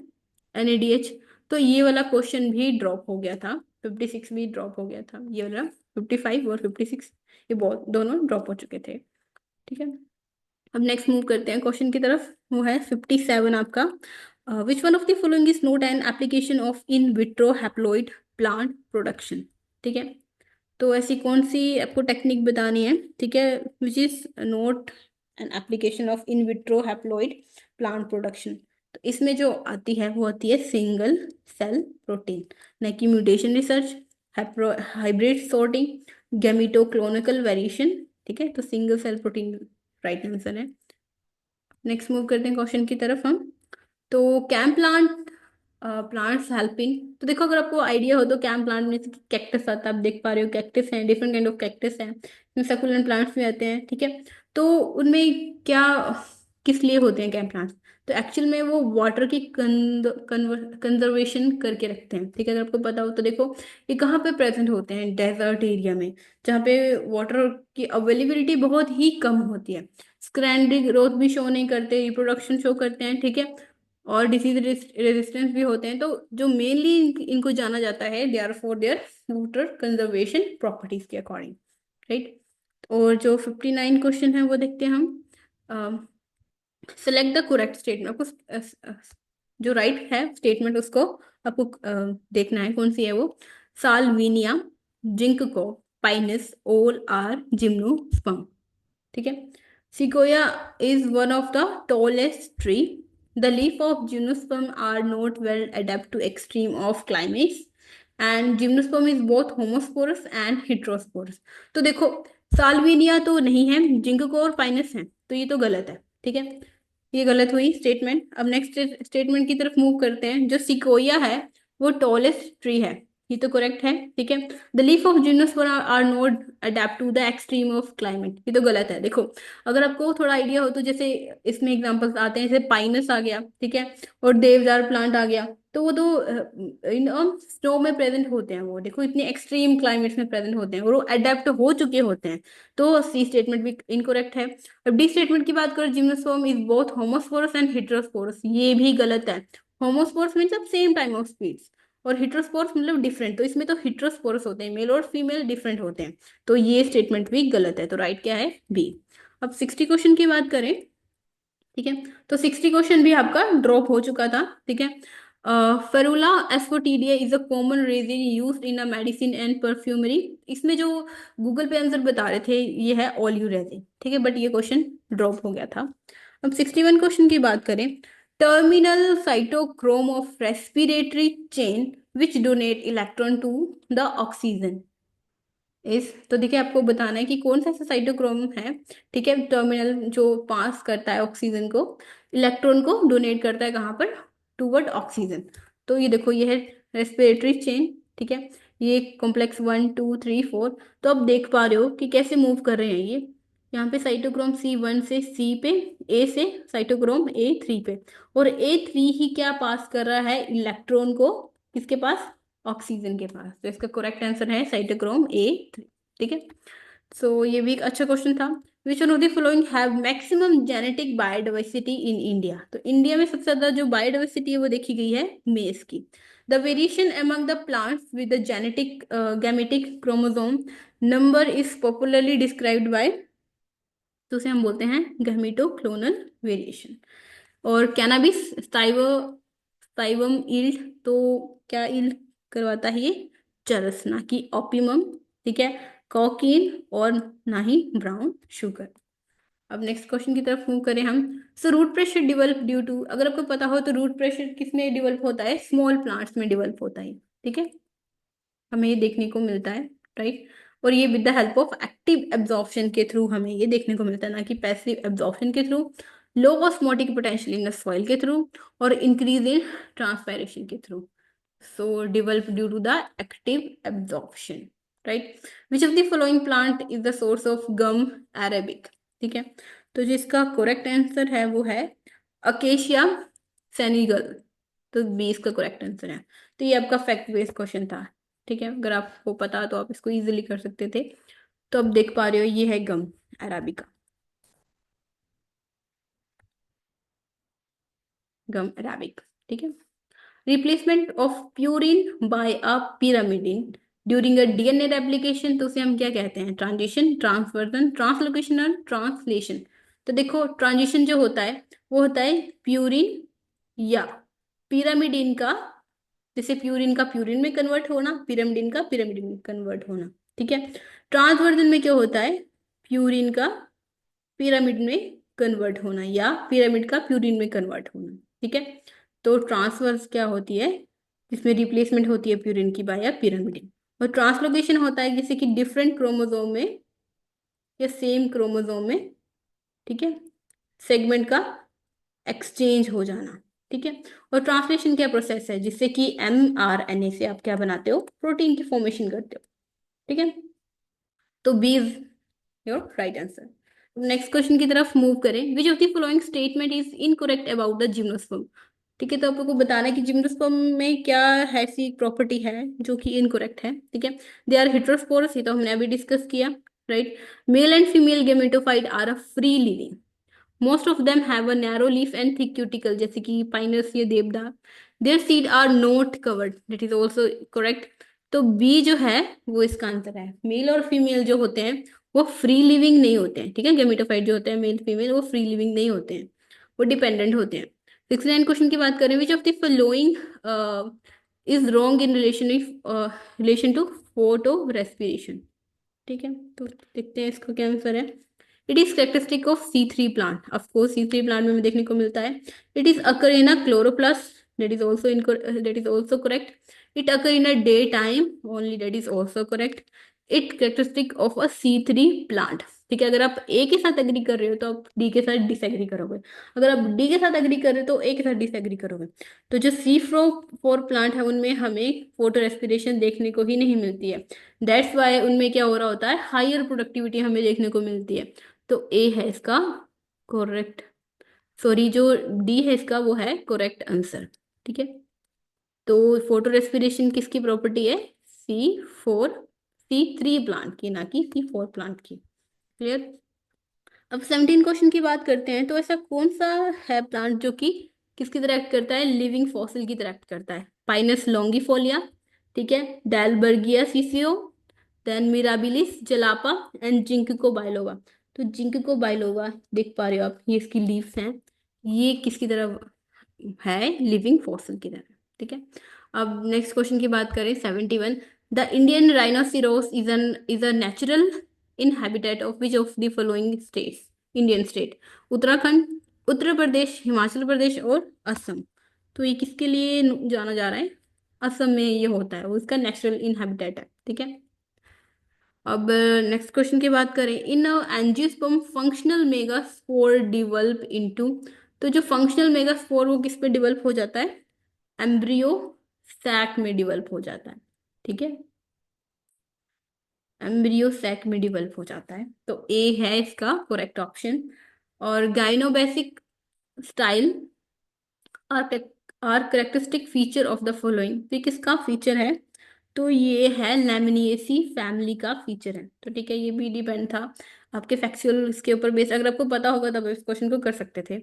एनएडीएच। तो ये वाला क्वेश्चन भी ड्रॉप हो गया था, 56 भी ड्रॉप हो गया था, ये वाला 55 और 56 ये बहुत दोनों ड्रॉप हो चुके थे। ठीक है। अब नेक्स्ट मूव करते हैं क्वेश्चन की तरफ, वो है 57 आपका। विच one of the following is note an application of in vitro haploid plant production. ठीक है। तो ऐसी कौन सी आपको टेक्निक बतानी है, ठीक है, which is note an application of in vitro haploid plant production. तो इसमें जो आती है वो आती है सिंगल सेल प्रोटीन, न कि mutation research, hybrid sorting, gametoclonal variation. ठीक है। तो single cell protein right answer है। नेक्स्ट मूव करते हैं क्वेश्चन की तरफ हम। तो कैम प्लांट प्लांट्स हेल्पिंग। तो देखो अगर आपको आइडिया हो तो कैम प्लांट में से कैक्टस आता है, आप देख पा रहे हो कैक्टस है, डिफरेंट काइंड ऑफ कैक्टस है, सक्यूलेंट प्लांट्स भी आते हैं। ठीक है। तो उनमें क्या किस लिए होते हैं कैम प्लांट्स, तो एक्चुअल में वो वाटर की कंजर्वेशन करके रखते हैं। ठीक है। अगर आपको पता हो तो देखो ये कहाँ पे प्रेजेंट होते हैं, डेजर्ट एरिया में, जहाँ पे वाटर की अवेलेबिलिटी बहुत ही कम होती है। स्क्रैंडिंग ग्रोथ भी शो नहीं करते, रिप्रोडक्शन शो करते हैं। ठीक है। और डिसीज रेजिस्टेंस भी होते हैं। तो जो मेनली इनको जाना जाता है, they are for their water conservation properties के अकॉर्डिंग। राइट। और जो 59 क्वेश्चन है वो देखते हैं हम। Select the correct statement. आपको जो राइट है स्टेटमेंट उसको आपको देखना है, कौन सी है वो। Salvinia, Ginkgo, Pinus, all are gymnosperm. ठीक है। Sequoia is one of the tallest tree. The leaf of gymnosperm are not well adept to extreme of climates and gymnosperm is both homosporous and heterosporous. तो देखो Salvinia तो नहीं है, ginkgo और Pinus है, तो ये तो गलत है। ठीक है। ये गलत हुई स्टेटमेंट। अब नेक्स्ट स्टेटमेंट की तरफ मूव करते हैं। जो सिकोया है वो टॉलेस्ट ट्री है, ये तो करेक्ट है। ठीक है। The leaf of gymnosperm are not adapt to the extreme of climate, ये तो गलत है। देखो अगर आपको थोड़ा आइडिया हो तो जैसे इसमें एग्जांपल्स आते हैं, जैसे पाइनस आ गया, ठीक है, और देवदार प्लांट आ गया, तो वो तो इन स्नो में प्रेजेंट होते हैं, वो देखो इतने एक्सट्रीम क्लाइमेट्स में प्रेजेंट होते हैं और वो अडेप्ट हो चुके होते हैं। तो सी स्टेटमेंट भी इनकरेक्ट है। अब डी स्टेटमेंट की बात करें, gymnosperm is both homosporous and heterosporous, ये भी गलत है। होमोस्पोरस मीन्स अब सेम टाइम ऑफ स्पीड्स, और हेटेरोस्पोरस मतलब डिफरेंट, तो इसमें तो हेटेरोस्पोरस होते हैं, मेल और फीमेल डिफरेंट होते हैं। तो ये स्टेटमेंट भी गलत है। तो राइट क्या है, बी। अब 60 क्वेश्चन की बात करें। ठीक है। तो 60 क्वेश्चन भी आपका ड्रॉप हो चुका था। ठीक है। Ferula asafoetida is a common resin used in a medicine and perfumery. इसमें जो गूगल पे आंसर बता रहे थे ये है ऑलिव रेजिन। ठीक है। बट ये क्वेश्चन ड्रॉप हो गया था। अब 61 क्वेश्चन की बात करें। Terminal cytochrome of respiratory chain which donate electron to the oxygen is. तो देखिए आपको बताना है कि कौन सा ऐसा साइटोक्रोम है, ठीक है, टर्मिनल जो पास करता है ऑक्सीजन को, इलेक्ट्रॉन को डोनेट करता है कहाँ पर, टूवर्ड ऑक्सीजन। तो ये देखो ये है रेस्पिरेटरी चेन। ठीक है। ये कॉम्प्लेक्स 1 2 3 4। तो आप देख पा रहे हो कि कैसे मूव कर रहे हैं ये। यहाँ पे साइटोक्रोम C1 से C पे, ए से साइटोक्रोम A3 पे, और A3 ही क्या पास कर रहा है, इलेक्ट्रॉन को किसके पास, ऑक्सीजन के पास। तो इसका करेक्ट आंसर है साइटोक्रोम A3। ठीक है। सो ये भी एक अच्छा क्वेश्चन था। विच one of the following have maximum genetic biodiversity in India. तो इंडिया में सबसे ज्यादा जो बायोडाइवर्सिटी है वो देखी गई है मेज की। The variation among the plants with the genetic gametic chromosome number is popularly described bye, तो उसे हम बोलते हैं गैमेटोक्लोनल वेरिएशन। और कैनाबिस स्टाइवम इल्ड, तो क्या इल्ड करवाता है ये, चरस, ना कि ओपियम, ठीक है, कोकीन और ना ही ब्राउन शुगर। अब नेक्स्ट क्वेश्चन की तरफ मूव करें हम। So root pressure develop due to, अगर आपको पता हो तो रूट प्रेशर किस में डिवेल्प होता है, स्मॉल प्लांट्स में डिवेल्प होता है, ठीक है, हमें ये देखने को मिलता है, राइट। और ये with the help of active absorption के थ्रू हमें ये देखने को मिलता है, ना कि पैसिव एब्जॉर्प्शन के through, low osmotic potential in the soil के थ्रू, और इंक्रीज इन ट्रांसपायरेशन के through. So develop due to the active absorption, right. Which of the following plant is the source of gum arabic, ठीक है। तो जो इसका correct answer है वो है अकेशिया सेनेगल। तो बी इसका करेक्ट आंसर है। तो ये आपका फैक्ट बेस्ड क्वेश्चन था, ठीक है, अगर आपको पता तो आप इसको इजीली कर सकते थे। तो अब देख पा रहे हो ये है गम अराबिका, गम अराबिक, ठीक है। Replacement of purine by a pyrimidine during a DNA replication, तो उसे हम क्या कहते हैं, ट्रांजिशन, ट्रांसवर्जन, ट्रांसलोकेशन और ट्रांसलेशन। तो देखो ट्रांजिशन जो होता है वो होता है प्यूरिन या पिरामिडिन का, जैसे प्यूरिन का प्यूरिन में कन्वर्ट होना, पिरामिडिन का पिरामिड में कन्वर्ट होना, ठीक है। ट्रांसवर्जन में क्या होता है, प्यूरिन का पिरामिड में कन्वर्ट होना या पिरामिड का प्यूरिन में कन्वर्ट होना, ठीक है। तो ट्रांसवर्स क्या होती है, जिसमें रिप्लेसमेंट होती है प्यूरिन की बाय पिरामिडिन। और ट्रांसलोकेशन होता है जैसे कि डिफरेंट क्रोमोसोम में या सेम क्रोमोसोम में, ठीक है, सेगमेंट का एक्सचेंज हो जाना, ठीक है। और ट्रांसलेशन क्या प्रोसेस है जिससे कि mRNA से आप क्या बनाते हो, प्रोटीन की फॉर्मेशन करते हो, ठीक है। तो B is your right answer. Next question की तरफ मूव करें। Which of the following statement is incorrect about the gymnosperm, ठीक है। तो आपको बताना है कि जिम्नोस्पर्म में क्या ऐसी प्रॉपर्टी है जो कि इनकरेक्ट है, ठीक है। दे आर हेटेरोस्पोरस, ये तो हमने अभी डिस्कस किया, right. Male and female gametophyte are a free living, most of them have a narrow leaf and thick cuticle, जैसे कि पाइनस या deodar. There seed are not covered, that is also correct. तो B जो है वो इसका answer है। Mail और फीमेल जो होते हैं वो फ्री लिविंग नहीं होते हैं, ठीक है। गेमेटोफाइट जो होते हैं मेल फीमेल वो फ्री लिविंग नहीं होते हैं, वो डिपेंडेंट होते हैं। 69 क्वेश्चन की बात करें। Which of the following is wrong in relation to photorespiration, ठीक है। तो देखते हैं इसका क्या आंसर है। It is characteristic of C3 plant, of course C3 plant में हमें देखने को मिलता है। It is occur in a chloroplast, that is also correct. It occur in a day time only, that is also correct. It characteristic of a C3 plant, ठीक है। अगर आप ए के साथ एग्री कर रहे हो तो आप डी के साथ डिसएग्री करोगे, अगर आप डी के साथ एग्री कर रहे हो तो ए के साथ डिसएग्री करोगे। तो जो C4 प्लांट है उनमें हमें फोटो रेस्पिरेशन देखने को ही नहीं मिलती है, दैट्स वाई उनमें क्या हो रहा होता है, हायर प्रोडक्टिविटी हमें देखने को मिलती है। तो ए है इसका करेक्ट, सॉरी जो डी है इसका वो है करेक्ट आंसर, ठीक है। तो फोटो रेस्पिरेशन किसकी प्रॉपर्टी है, C3 प्लांट की, ना कि C4 प्लांट की। क्लियर। अब 17 क्वेश्चन की बात करते हैं। तो ऐसा कौन सा है प्लांट जो कि किसकी तरह एक्ट करता है, लिविंग फॉसिल की तरह एक्ट करता है। पाइनस लॉन्गिफोलिया, ठीक है, Dalbergia sissoo, then Mirabilis jalapa and Ginkgo biloba. तो जिंको बाइलोवा देख पा रहे हो आप, ये इसकी लीव्स हैं, ये किसकी तरह है, लिविंग फॉसिल की तरह, ठीक है। अब नेक्स्ट क्वेश्चन की बात करें 71। The Indian rhinoceros is a natural inhabitant of which of the following states, Indian state, Uttarakhand, Uttar Pradesh, Himachal Pradesh और असम। तो ये किसके लिए जाना जा रहा है, असम में ये होता है, वो इसका नेचुरल इनहेबिटेट है, ठीक है। अब नेक्स्ट क्वेश्चन की बात करें। इन angiosperm functional megaspore develop into, तो जो फंक्शनल मेगास्पोर वो किस पे डिवेल्प हो जाता है, एम्ब्रियो सैक में डिवेल्प हो जाता है, ठीक है, एम्ब्रियो सैक में डिवेल्प हो जाता है। तो ए है इसका करेक्ट ऑप्शन। और gynobasic style are are characteristic feature of the following, तो ये किसका फीचर है, तो ये है लेमिनिएसी फैमिली का फीचर है। तो ठीक है, ये भी डिपेंड था आपके फैक्चुअल इसके ऊपर बेस, अगर आपको पता होगा तब इस क्वेश्चन को कर सकते थे,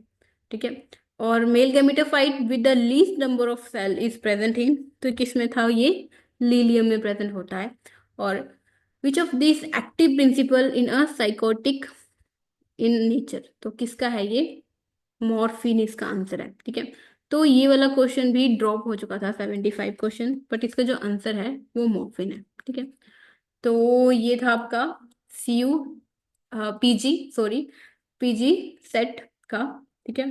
ठीक है। और male gametophyte with the least number of cell is present in, तो किस में था ये, लीलियम में प्रेजेंट होता है। और which of this active principal in a psychotic in nature, तो किसका है ये, मॉर्फिन इसका आंसर है, ठीक है। तो ये वाला क्वेश्चन भी ड्रॉप हो चुका था, 75 क्वेश्चन, बट इसका जो आंसर है वो मॉर्फिन है। ठीक है, तो ये था आपका CU PG, sorry, PG set का। ठीक है,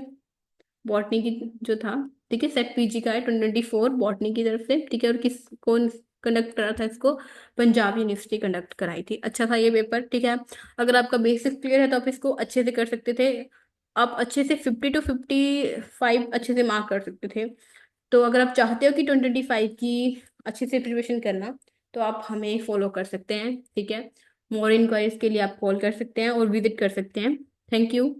बॉटनी की जो था। ठीक है, सेट PG का है 2024 बॉटनी की तरफ से। ठीक है, और किस कौन कंडक्ट करा था इसको? पंजाब यूनिवर्सिटी कंडक्ट कराई थी। अच्छा था ये पेपर। ठीक है, अगर आपका बेसिक क्लियर है तो आप इसको अच्छे से कर सकते थे। आप अच्छे से 50 to 55 अच्छे से मार्क कर सकते थे। तो अगर आप चाहते हो कि 2025 की अच्छे से प्रिपरेशन करना, तो आप हमें फॉलो कर सकते हैं। ठीक है, मोर इंक्वायरीज के लिए आप कॉल कर सकते हैं और विजिट कर सकते हैं। Thank you.